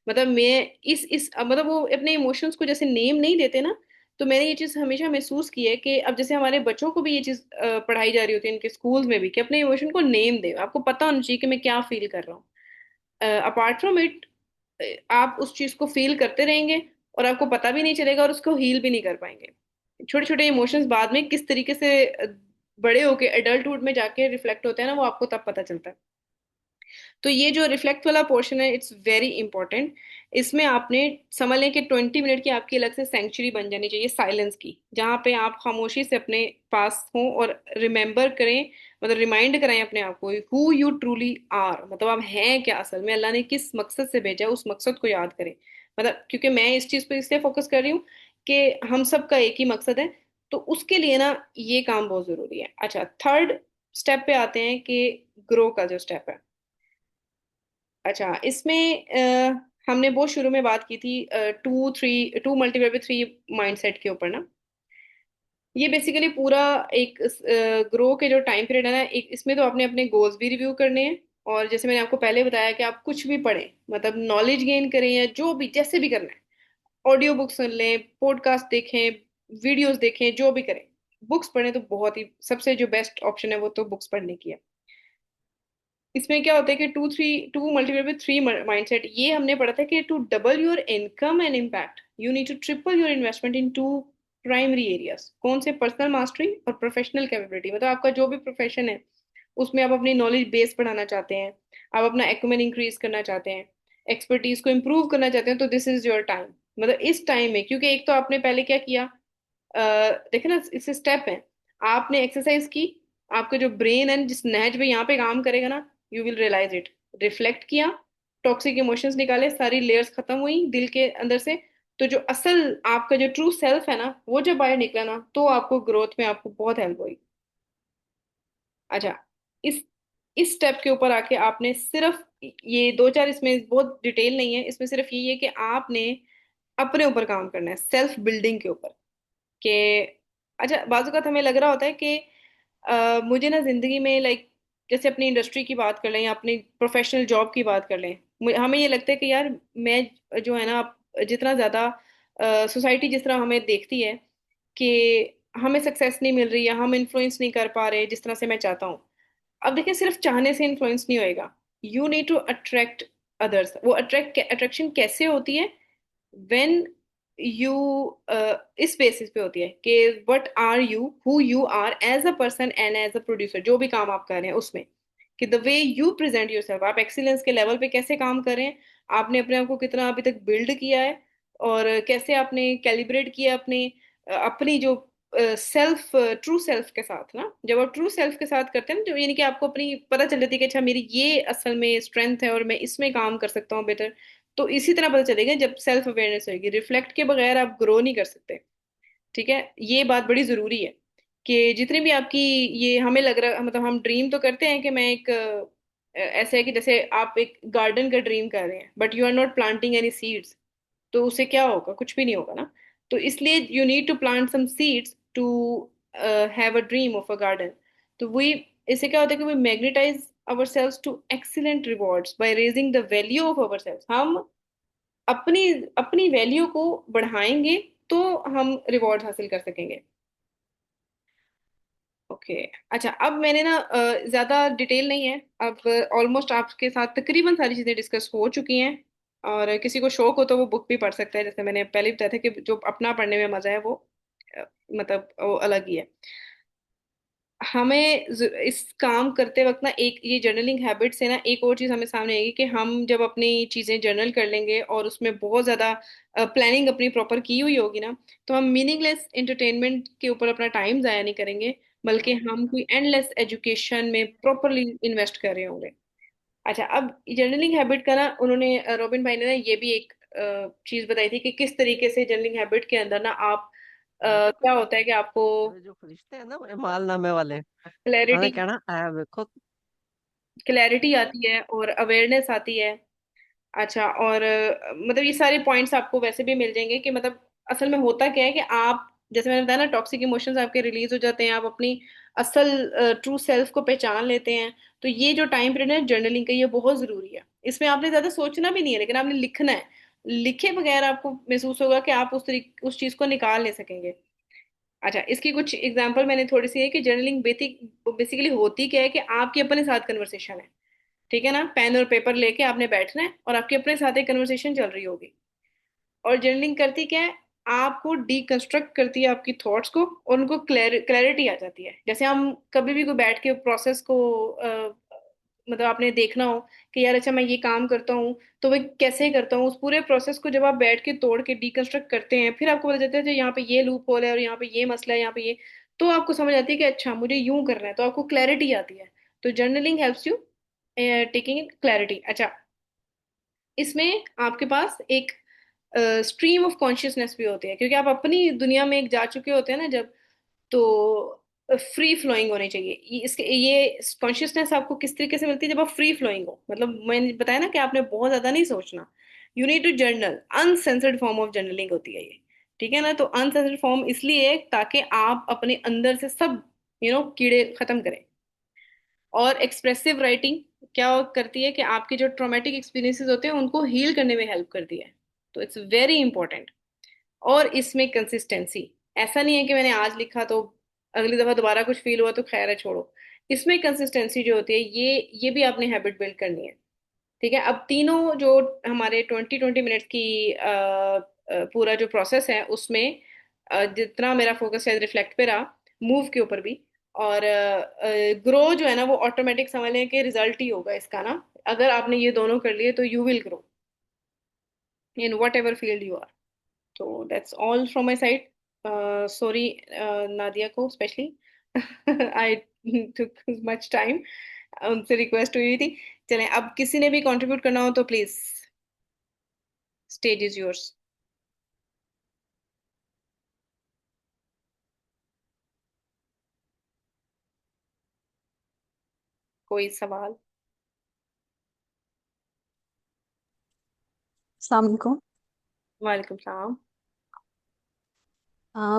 मतलब मैं इस मतलब वो अपने इमोशंस को जैसे नेम नहीं देते ना। तो मैंने ये चीज हमेशा महसूस की है कि अब जैसे हमारे बच्चों को भी ये चीज पढ़ाई जा रही होती है इनके स्कूल्स में भी, कि अपने इमोशन को नेम दे, आपको पता होना चाहिए कि मैं क्या फील कर रहा हूँ। अपार्ट फ्रॉम इट, आप उस चीज को फील करते रहेंगे और आपको पता भी नहीं चलेगा, और उसको हील भी नहीं कर पाएंगे। छोटे छोटे इमोशंस बाद में किस तरीके से बड़े होके एडल्टहुड में जाके रिफ्लेक्ट होते हैं ना, वो आपको तब पता चलता है। तो ये जो रिफ्लेक्ट वाला पोर्शन है इट्स वेरी इंपॉर्टेंट। इसमें आपने समझ लें कि 20 मिनट की आपकी अलग से सेंचुरी बन जानी चाहिए साइलेंस की, जहाँ पे आप खामोशी से अपने पास हों और रिमेम्बर करें, मतलब रिमाइंड कराएं अपने आप को हु यू ट्रूली आर, मतलब आप हैं क्या असल में, अल्लाह ने किस मकसद से भेजा है उस मकसद को याद करें। मतलब क्योंकि मैं इस चीज़ पे इसलिए फोकस कर रही हूँ कि हम सबका एक ही मकसद है। तो उसके लिए ना ये काम बहुत ज़रूरी है। अच्छा, थर्ड स्टेप पे आते हैं कि ग्रो का जो स्टेप है। अच्छा, इसमें हमने बहुत शुरू में बात की थी 2 मल्टीप्लाई बाय 3 माइंडसेट के ऊपर ना। ये बेसिकली पूरा एक ग्रो के जो टाइम पीरियड है ना, एक इसमें तो आपने अपने गोल्स भी रिव्यू करने हैं, और जैसे मैंने आपको पहले बताया कि आप कुछ भी पढ़ें, मतलब नॉलेज गेन करें या जो भी जैसे भी करना है, ऑडियो बुक सुन लें, पॉडकास्ट देखें, वीडियोस देखें, जो भी करें, बुक्स पढ़ें तो बहुत ही सबसे जो बेस्ट ऑप्शन है वो तो बुक्स पढ़ने की है। इसमें क्या होता है कि to multiply by three mindset, ये हमने पढ़ा था कि to double your income and impact you need to triple your investment in two primary areas. कौन से? पर्सनल मास्टरी और प्रोफेशनल कैपेबिलिटी। मतलब आपका जो भी प्रोफेशन है उसमें आप अपनी नॉलेज बेस बढ़ाना चाहते हैं, आप अपना एक्यूमेन इंक्रीज करना चाहते हैं, एक्सपर्टीज को इम्प्रूव करना चाहते हैं, तो दिस इज योर टाइम। मतलब इस टाइम में, क्योंकि एक तो आपने पहले क्या किया, देखे ना, इससे स्टेप है, आपने एक्सरसाइज की, आपका जो ब्रेन है जिस नहज पे यहाँ पे काम करेगा ना, you will realize it. Reflect किया, टॉक्सिक इमोशंस निकाले, सारी लेयर्स खत्म हुई दिल के अंदर से, तो जो असल आपका जो ट्रू सेल्फ है ना वो जब बाहर निकला ना, तो आपको ग्रोथ में आपको बहुत हेल्प हुई। अच्छा, इस इस स्टेप के ऊपर आके आपने सिर्फ ये दो चार, इसमें बहुत डिटेल नहीं है, इसमें सिर्फ यही है कि आपने अपने ऊपर काम करना है, सेल्फ बिल्डिंग के ऊपर। कि अच्छा, बाजू का हमें लग रहा होता है कि मुझे ना जिंदगी में लाइक, जैसे अपनी इंडस्ट्री की बात कर लें या अपनी प्रोफेशनल जॉब की बात कर लें, हमें ये लगता है कि यार मैं जो है ना, जितना ज्यादा सोसाइटी जिस तरह हमें देखती है कि हमें सक्सेस नहीं मिल रही है, हम इन्फ्लुएंस नहीं कर पा रहे जिस तरह से मैं चाहता हूँ। अब देखिए, सिर्फ चाहने से इन्फ्लुएंस नहीं होएगा, you need to attract others. वो अट्रैक्शन कैसे होती है? व्हेन यू, इस बेसिस पे होती है कि what are you, who you are as a person and as a producer, जो भी काम आप कर रहे हैं उसमें, कि the way you present yourself, आप एक्सीलेंस के लेवल पे कैसे काम कर रहे हैं, आपने अपने आप को कितना अभी तक बिल्ड किया है, और कैसे आपने कैलिब्रेट किया अपने अपनी जो सेल्फ, ट्रू सेल्फ के साथ ना। जब आप ट्रू सेल्फ के साथ करते हैं ना, तो यानी कि आपको अपनी पता चल जाती है कि अच्छा, मेरी ये असल में स्ट्रेंथ है और मैं इसमें काम कर सकता हूँ बेटर। तो इसी तरह पता चलेगा जब सेल्फ अवेयरनेस होगी। रिफ्लेक्ट के बगैर आप ग्रो नहीं कर सकते। ठीक है, ये बात बड़ी जरूरी है कि जितनी भी आपकी, ये हमें लग रहा, मतलब हम ड्रीम तो करते हैं कि मैं एक ऐसे है कि जैसे आप एक गार्डन का ड्रीम कर रहे हैं, but you are not planting any seeds, तो उससे क्या होगा? कुछ भी नहीं होगा ना। तो इसलिए you need to plant some seeds to have a dream of a garden. तो वही, इससे क्या होता है कि we magnetize our selves to excellent rewards by raising the value of our selves. हम अपनी अपनी वैल्यू को बढ़ाएंगे तो हम रिवॉर्ड हासिल कर सकेंगे। ओके। अच्छा, अब मैंने ना ज्यादा डिटेल नहीं है, अब ऑलमोस्ट आपके साथ तकरीबन सारी चीजें डिस्कस हो चुकी हैं। और किसी को शौक हो तो वो बुक भी पढ़ सकता है, जैसे मैंने पहले भी बताया था कि जो अपना पढ़ने में मजा है वो अ, मतलब वो अलग ही है। हमें इस काम करते वक्त ना, एक ये जर्नलिंग हैबिट से ना एक और चीज हमें सामने आएगी कि हम जब अपनी चीजें जर्नल कर लेंगे और उसमें बहुत ज्यादा प्लानिंग अपनी प्रॉपर की हुई होगी ना, तो हम मीनिंगलेस एंटरटेनमेंट के ऊपर अपना टाइम जाया नहीं करेंगे, बल्कि हम कोई एंडलेस एजुकेशन में प्रॉपरली इन्वेस्ट कर रहे होंगे। अच्छा, अब जर्नलिंग हैबिट का ना, उन्होंने रॉबिन भाई ने ना ये भी एक चीज बताई थी कि किस तरीके से जर्नलिंग हैबिट के अंदर ना आप क्या होता है कि आपको वे जो फरिश्ते हैं ना, वे मालनामे वाले, क्लैरिटी उन्होंने कहना आया देखो। क्लैरिटी आती है और अवेयरनेस आती है। अच्छा, और मतलब ये सारे पॉइंट्स आपको वैसे भी मिल जाएंगे कि मतलब असल में होता क्या है कि आप, जैसे मैंने बताया ना, टॉक्सिक इमोशंस आपके रिलीज हो जाते हैं, आप अपनी असल ट्रू सेल्फ को पहचान लेते हैं। तो ये जो टाइम पीरियड है जर्नलिंग का, ये बहुत जरूरी है। इसमें आपने ज्यादा सोचना भी नहीं है, लेकिन आपने लिखना है। लिखे बगैर आपको महसूस होगा कि आप उस चीज को निकाल नहीं सकेंगे। अच्छा, इसकी कुछ एग्जांपल मैंने थोड़ी सी है कि जर्नलिंग बेसिकली होती क्या है कि आपकी अपने साथ कन्वर्सेशन है। ठीक है ना, पेन और पेपर लेके आपने बैठना है और आपके अपने साथ एक कन्वर्सेशन चल रही होगी। और जर्नलिंग करती क्या है? आपको डीकंस्ट्रक्ट करती है आपकी थॉट्स को, और उनको क्लैरिटी आ जाती है। जैसे हम कभी भी कोई बैठ के प्रोसेस को मतलब आपने देखना हो कि यार अच्छा, मैं ये काम करता हूँ तो मैं कैसे करता हूँ, उस पूरे प्रोसेस को जब आप बैठ के तोड़ के डीकंस्ट्रक्ट करते हैं, फिर आपको पता चलता है कि यहाँ पे ये लूप होल है और यहाँ पे ये मसला है, यहाँ पे ये, तो आपको समझ आती है कि अच्छा मुझे यूं करना है, तो आपको क्लैरिटी आती है। तो journaling helps you taking clarity. अच्छा, इसमें आपके पास एक स्ट्रीम ऑफ कॉन्शियसनेस भी होती है, क्योंकि आप अपनी दुनिया में एक जा चुके होते हैं ना जब, तो फ्री फ्लोइंग होनी चाहिए। ये कॉन्शियसनेस आपको किस तरीके से मिलती है? जब आप फ्री फ्लोइंग हो, मतलब मैंने बताया ना कि आपने बहुत ज्यादा नहीं सोचना। You need to journal, uncensored form of journaling होती है ये। ठीक है ना, तो अनसेंसर्ड फॉर्म इसलिए ताकि आप अपने अंदर से सब कीड़े खत्म करें। और एक्सप्रेसिव राइटिंग, क्या करती है कि आपके जो ट्रॉमेटिक एक्सपीरियंसेस होते हैं उनको हील करने में हेल्प करती है। तो इट्स वेरी इंपॉर्टेंट। और इसमें कंसिस्टेंसी, ऐसा नहीं है कि मैंने आज लिखा तो अगली दफा दोबारा कुछ फील हुआ तो खैर है छोड़ो। इसमें कंसिस्टेंसी जो होती है ये भी आपने हैबिट बिल्ड करनी है। ठीक है, अब तीनों जो हमारे 20-20 मिनट की पूरा जो प्रोसेस है उसमें जितना मेरा फोकस है रिफ्लेक्ट पे रहा, मूव के ऊपर भी, और ग्रो जो है ना वो ऑटोमेटिक समझ लें कि रिजल्ट ही होगा इसका ना। अगर आपने ये दोनों कर लिए तो you will grow in whatever field you are. तो that's all from my side. Sorry Nadia को specially, I took much time, उनसे रिक्वेस्ट हुई थी। चलें, अब किसी ने भी कंट्रीब्यूट करना हो तो प्लीज, स्टेज इज योर्स। कोई सवाल? अस्सलाम वालेकुम। वालेकुम सलाम।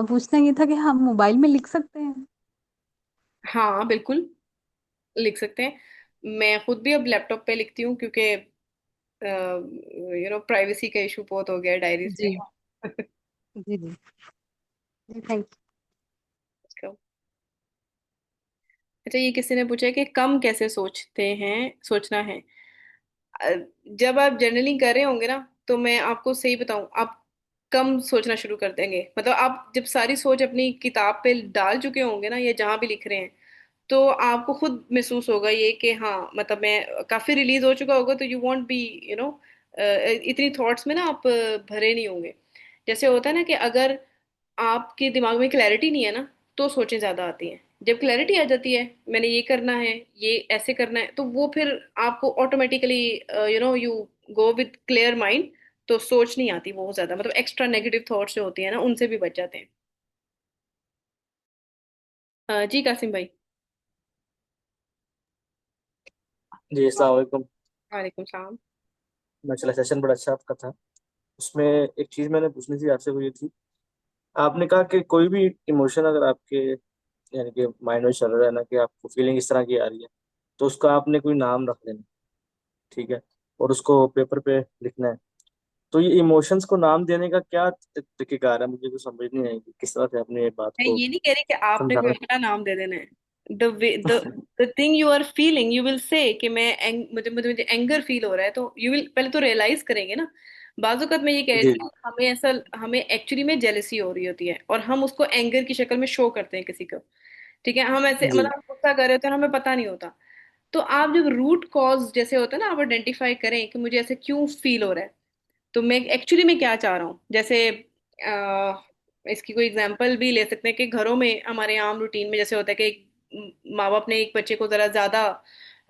पूछना ये था कि हम मोबाइल में लिख सकते हैं? हाँ बिल्कुल, लिख सकते हैं। मैं खुद भी अब लैपटॉप पे लिखती हूँ क्योंकि प्राइवेसी का इशू बहुत हो गया है डायरीज में। जी जी जी। जी थैंक अच्छा, ये किसी ने पूछा है कि कम कैसे सोचते हैं, सोचना है। अ, जब आप जर्नलिंग कर रहे होंगे ना, तो मैं आपको सही बताऊं, आप कम सोचना शुरू कर देंगे। मतलब आप जब सारी सोच अपनी किताब पे डाल चुके होंगे ना, या जहां भी लिख रहे हैं, तो आपको खुद महसूस होगा ये कि हाँ, मतलब मैं काफी रिलीज हो चुका होगा, तो you won't be you know इतनी थॉट्स में ना आप भरे नहीं होंगे। जैसे होता है ना कि अगर आपके दिमाग में क्लैरिटी नहीं है ना, तो सोचें ज्यादा आती हैं। जब क्लैरिटी आ जाती है, मैंने ये करना है, ये ऐसे करना है, तो वो फिर आपको automatically you go with clear mind. तो सोच नहीं आती बहुत ज्यादा, मतलब एक्स्ट्रा नेगेटिव थॉट्स जो होती है ना उनसे भी बच जाते हैं। जी कासिम भाई। जी अस्सलाम वालेकुम। वालेकुम सलाम। माशाल्लाह सेशन बड़ा अच्छा आपका था। उसमें एक चीज़ मैंने पूछनी थी आपसे, वो ये थी, आपने कहा कि कोई भी इमोशन अगर आपके यानी कि माइंड में चल रहा है ना, कि आपको फीलिंग इस तरह की आ रही है, तो उसका आपने कोई नाम रख देना। ठीक है, और उसको पेपर पे लिखना है। तो ये इमोशंस को नाम देने का क्या तरीकेकार है, मुझे तो समझ नहीं आई कि किस तरह से आपने ये बात मैं को ये नहीं कह रही कि आपने कोई समझाना। अपना नाम दे देना है। The way the thing you are feeling, you will say कि मुझे मुझे मुझे एंगर फील हो रहा है, तो यू विल पहले तो रियलाइज करेंगे ना। बाजुकत मैं ये कह रही जी थी, हमें ऐसा, हमें एक्चुअली में जेलसी हो रही होती है और हम उसको एंगर की शक्ल में शो करते हैं किसी को। ठीक है, हम ऐसे जी मतलब हम गुस्सा कर रहे होते हैं और हमें पता नहीं होता। तो आप जब रूट कॉज जैसे होता है ना, आप आइडेंटिफाई करें कि मुझे ऐसे क्यों फील हो रहा है, तो मैं एक्चुअली में क्या चाह रहा हूँ। जैसे इसकी कोई एग्जांपल भी ले सकते हैं कि घरों में हमारे आम रूटीन में जैसे होता है कि एक माँ बाप ने एक बच्चे को जरा ज्यादा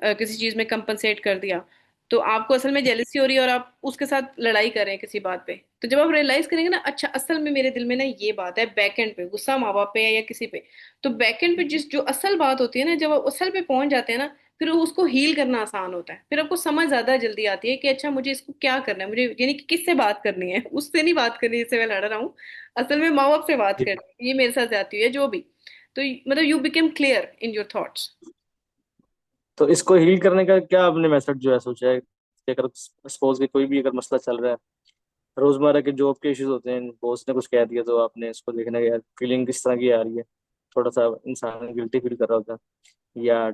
किसी चीज में कंपनसेट कर दिया, तो आपको असल में जेलसी हो रही है और आप उसके साथ लड़ाई कर रहे हैं किसी बात पे। तो जब आप रियलाइज करेंगे ना, अच्छा असल में मेरे दिल में ना ये बात है, बैक एंड पे गुस्सा माँ बाप पे है या किसी पे, तो बैक एंड पे जिस जो असल बात होती है ना, जब आप असल पे पहुंच जाते हैं ना, फिर उसको हील करना आसान होता है। फिर आपको समझ ज्यादा जल्दी आती है कि अच्छा मुझे इसको क्या करना है, मुझे यानी कि किससे बात करनी है, उससे नहीं बात करनी जिससे मैं लड़ रहा हूँ, असल में माँ बाप से बात जी। करनी है, ये मेरे साथ जाती है जो भी। तो मतलब you become clear in your thoughts. तो इसको हील करने का क्या आपने मेथड जो है सोचा है, कि अगर सपोज कि कोई भी अगर मसला चल रहा है, रोजमर्रा के जॉब के इश्यूज होते हैं, बॉस ने कुछ कह दिया तो आपने इसको देखना है यार फीलिंग किस तरह की आ रही है, थोड़ा सा इंसान गिल्टी फील कर रहा होता है, या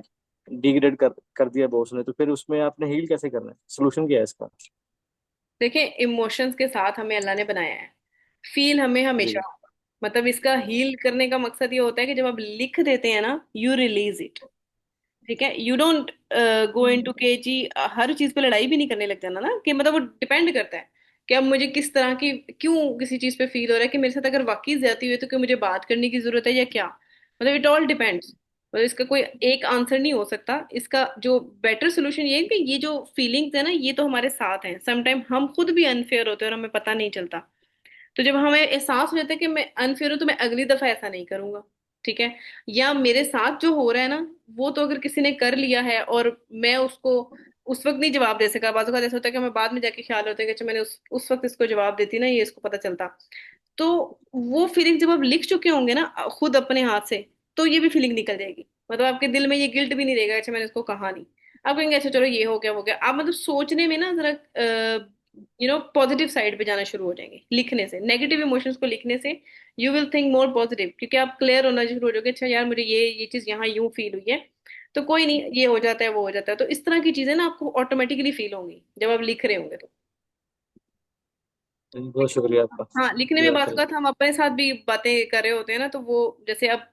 डिग्रेड कर कर दिया बॉस ने, तो फिर उसमें आपने हील कैसे करना है, सोल्यूशन क्या है इसका? देखिए, इमोशंस के साथ हमें अल्लाह ने बनाया है, फील हमें हमेशा जी होगा। मतलब इसका हील करने का मकसद ये होता है कि जब आप लिख देते हैं ना, यू रिलीज इट। ठीक है, you don't go into के जी हर चीज पे लड़ाई भी नहीं करने लग जाना ना, कि मतलब वो डिपेंड करता है कि अब मुझे किस तरह की, क्यों किसी चीज पे फील हो रहा है, कि मेरे साथ अगर वाकई ज्यादती हुई है तो क्या मुझे बात करने की जरूरत है या क्या। मतलब इट ऑल डिपेंड्स। मतलब इसका कोई एक आंसर नहीं हो सकता। इसका जो बेटर सोल्यूशन ये है कि ये जो फीलिंग्स है ना, ये तो हमारे साथ हैं, समटाइम हम खुद भी अनफेयर होते हैं और हमें पता नहीं चलता। तो जब हमें एहसास हो जाता है कि मैं अनफेयर हूं, तो मैं अगली दफा ऐसा नहीं करूंगा। ठीक है, या मेरे साथ जो हो रहा है ना, वो तो अगर किसी ने कर लिया है और मैं उसको उस वक्त नहीं जवाब दे सका, बाजू का ऐसा होता है कि मैं बाद में जाके ख्याल होता है कि अच्छा मैंने उस वक्त इसको जवाब देती ना, ये इसको पता चलता। तो वो फीलिंग जब आप लिख चुके होंगे ना खुद अपने हाथ से, तो ये भी फीलिंग निकल जाएगी। मतलब आपके दिल में ये गिल्ट भी नहीं रहेगा अच्छा मैंने इसको कहा नहीं। आप कहेंगे अच्छा चलो ये हो गया वो गया, आप मतलब सोचने में ना जरा पॉजिटिव साइड पे जाना शुरू हो जाएंगे लिखने से, नेगेटिव इमोशंस को लिखने से you will think more positive, क्योंकि आप क्लियर होना शुरू हो जाओगे, अच्छा यार मुझे ये चीज यहाँ यूं फील हुई है, तो कोई नहीं, ये हो जाता है वो हो जाता है, तो इस तरह की चीजें ना आपको ऑटोमेटिकली फील होंगी जब आप लिख रहे होंगे तो। बहुत शुक्रिया आपका। हाँ, लिखने में बात जज़ाकल्लाह। का हम अपने साथ भी बातें कर रहे होते हैं ना, तो वो जैसे अब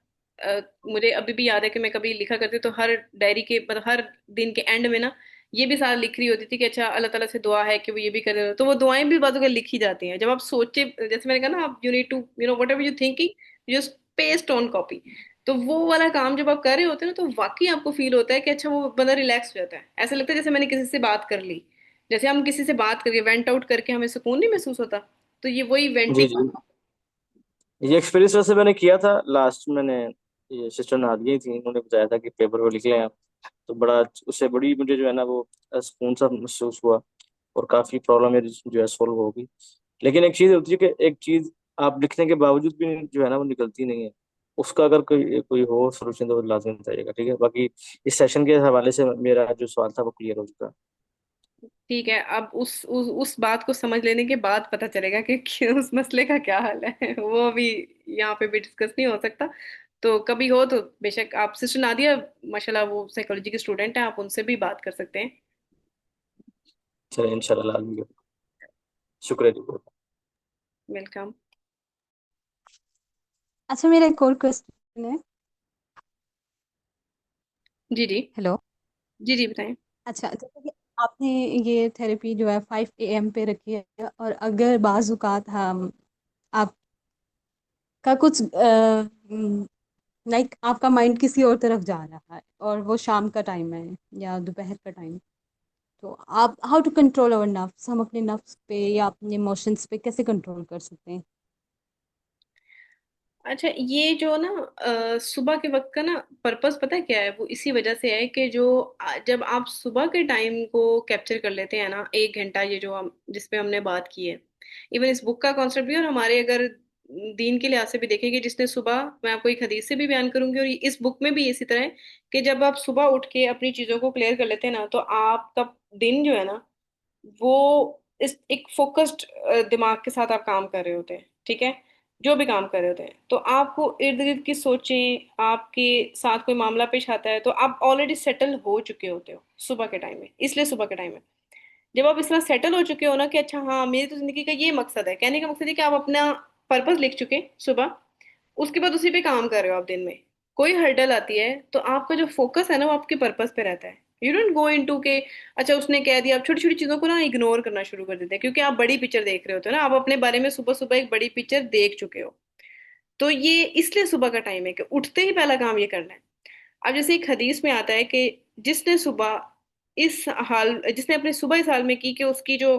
मुझे अभी भी याद है कि मैं कभी लिखा करती तो हर डायरी के मतलब हर दिन के एंड में ना ये भी सारा लिख रही होती थी कि अच्छा अल्लाह ताला से दुआ है कि वो ये भी करे, तो वो दुआएं भी बातों का लिखी जाती हैं जब आप सोचे, जैसे मैंने कहा ना, आप you need to whatever you thinking just paste on copy. तो वो वाला काम जब आप कर रहे होते हैं ना, तो वाकई आपको फील होता है कि अच्छा वो बंदा रिलैक्स हो जाता है, ऐसा लगता है जैसे मैंने किसी से बात कर ली, जैसे हम किसी से बात करके वेंट आउट करके हमें सुकून नहीं महसूस होता, तो ये वही जी वेंटिंग। जी, ये एक्सपीरियंस वैसे मैंने किया था लास्ट, मैंने ये सिस्टर नादिया थी, उन्होंने बताया था कि पेपर को लिख लें आप, तो बड़ा उससे बड़ी मुझे जो है ना वो सुकून सा महसूस हुआ, और काफ़ी प्रॉब्लम मेरी जो है सॉल्व होगी। लेकिन एक चीज़ होती है कि एक चीज़ आप लिखने के बावजूद भी जो है ना वो निकलती नहीं है, उसका अगर कोई कोई हो सोल्यूशन तो लाजमी बताइएगा, ठीक है? बाकी इस सेशन के हवाले से मेरा जो सवाल था वो क्लियर हो चुका है। ठीक है, अब उस बात को समझ लेने के बाद पता चलेगा कि उस मसले का क्या हल है वो अभी यहाँ पे भी डिस्कस नहीं हो सकता। तो कभी हो तो बेशक आप सिस्टर नादिया, माशाल्लाह वो साइकोलॉजी की स्टूडेंट हैं, आप उनसे भी बात कर सकते हैं। चलिए इंशाल्लाह लाजमी। शुक्रिया जी बहुत। वेलकम। अच्छा, मेरा एक और क्वेश्चन है। जी जी। हेलो। जी जी बताएं। अच्छा, जैसे कि आपने ये थेरेपी जो है 5 AM पे रखी है, और अगर बाजुकात हम आपका कुछ लाइक आपका माइंड किसी और तरफ जा रहा है, और वो शाम का टाइम है या दोपहर का टाइम, तो आप हाउ टू कंट्रोल अवर नफ्स, हम अपने नफ्स पे या अपने इमोशंस पे कैसे कंट्रोल कर सकते हैं? अच्छा, ये जो ना सुबह के वक्त का ना पर्पस पता है क्या है, वो इसी वजह से है कि जो जब आप सुबह के टाइम को कैप्चर कर लेते हैं ना, 1 घंटा, ये जो हम जिस पे हमने बात की है, इवन इस बुक का कॉन्सेप्ट भी और हमारे अगर दीन के लिहाज से भी देखें कि जिसने सुबह, मैं आपको एक हदीस से भी बयान करूंगी और इस बुक में भी इसी तरह है कि जब आप सुबह उठ के अपनी चीजों को क्लियर कर लेते हैं ना, तो आपका दिन जो है ना वो इस एक फोकस्ड दिमाग के साथ आप काम कर रहे होते हैं, ठीक है, जो भी काम कर रहे होते हैं, तो आपको इर्द गिर्द की सोचें, आपके साथ कोई मामला पेश आता है तो आप ऑलरेडी सेटल हो चुके होते हो सुबह के टाइम में, इसलिए सुबह के टाइम में जब आप इस तरह सेटल हो चुके हो ना कि अच्छा हाँ मेरी तो जिंदगी का ये मकसद है, कहने का मकसद है कि आप अपना पर्पस लिख चुके सुबह, उसके बाद उसी पे काम कर रहे हो आप दिन में, कोई हर्डल आती है तो आपका जो फोकस है ना वो आपके पर्पस पे रहता है, यू डोंट गो इनटू के अच्छा उसने कह दिया, आप छोटी छोटी चीजों को ना इग्नोर करना शुरू कर देते हैं, क्योंकि आप बड़ी पिक्चर देख रहे होते हो ना, आप अपने बारे में सुबह सुबह एक बड़ी पिक्चर देख चुके हो। तो ये इसलिए सुबह का टाइम है कि उठते ही पहला काम ये करना है। अब जैसे एक हदीस में आता है कि जिसने सुबह जिसने अपनी सुबह इस हाल में की कि उसकी जो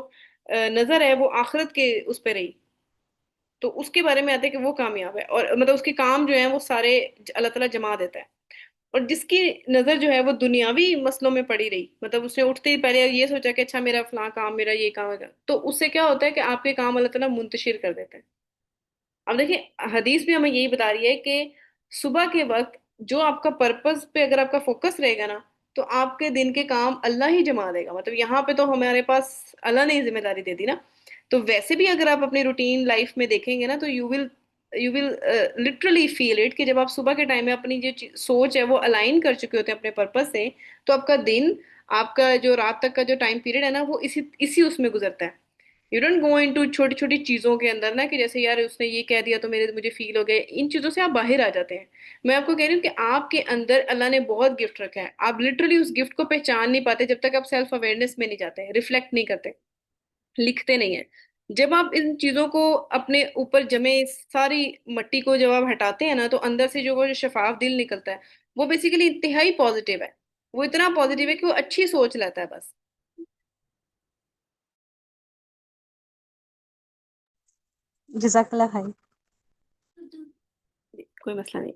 नजर है वो आखिरत के उस पे रही, तो उसके बारे में आता है कि वो कामयाब है, और मतलब उसके काम जो है वो सारे अल्लाह ताला जमा देता है। और जिसकी नजर जो है वो दुनियावी मसलों में पड़ी रही, मतलब उसने उठते ही पहले ये सोचा कि अच्छा मेरा फलां काम, मेरा ये काम है, तो उससे क्या होता है कि आपके काम अल्लाह ताला मुंतशिर कर देता है। अब देखिए हदीस भी हमें यही बता रही है कि सुबह के वक्त जो आपका पर्पस पे अगर आपका फोकस रहेगा ना, तो आपके दिन के काम अल्लाह ही जमा देगा, मतलब यहाँ पे तो हमारे पास अल्लाह ने ही जिम्मेदारी दे दी ना। तो वैसे भी अगर आप अपनी रूटीन लाइफ में देखेंगे ना, तो you will literally feel it कि जब आप सुबह के टाइम में अपनी जो सोच है वो अलाइन कर चुके होते हैं अपने पर्पस से, तो आपका दिन, आपका जो रात तक का जो टाइम पीरियड है ना वो इसी इसी उसमें गुजरता है। यू डोंट गो इनटू छोटी छोटी चीजों के अंदर ना कि जैसे यार उसने ये कह दिया तो मुझे फील हो गया, इन चीजों से आप बाहर आ जाते हैं। मैं आपको कह रही हूँ कि आपके अंदर अल्लाह ने बहुत गिफ्ट रखा है, आप लिटरली उस गिफ्ट को पहचान नहीं पाते जब तक आप सेल्फ अवेयरनेस में नहीं जाते, रिफ्लेक्ट नहीं करते, लिखते नहीं है। जब आप इन चीजों को अपने ऊपर जमे सारी मट्टी को जब आप हटाते हैं ना, तो अंदर से जो वो जो शफाफ दिल निकलता है वो बेसिकली इंतहाई पॉजिटिव है, वो इतना पॉजिटिव है कि वो अच्छी सोच लेता है बस। जज़ाकल्लाह खाई। कोई मसला नहीं।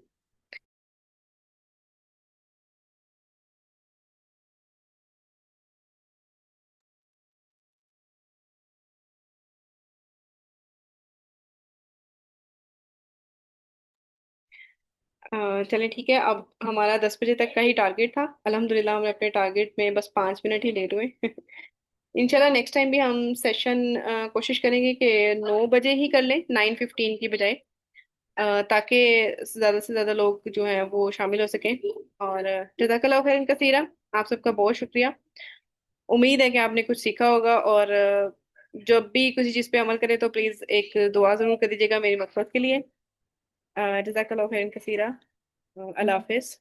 चलें ठीक है। अब हमारा 10 बजे तक का ही टारगेट था। अल्हम्दुलिल्लाह हम अपने टारगेट में बस 5 मिनट ही लेट हुए। इंशाल्लाह नेक्स्ट टाइम भी हम सेशन कोशिश करेंगे कि 9 बजे ही कर लें, 9:15 की बजाय, ताकि ज़्यादा से ज़्यादा लोग जो हैं वो शामिल हो सकें। और जज़ाकल्लाहु खैरन कसीरा, आप सबका बहुत शुक्रिया। उम्मीद है कि आपने कुछ सीखा होगा, और जब भी किसी चीज़ पे अमल करें तो प्लीज़ एक दुआ ज़रूर कर दीजिएगा मेरी मक़फ़रत के लिए। जज़ाकल्लाहु खैरन कसीरा। अल्लाह हाफ़िज़।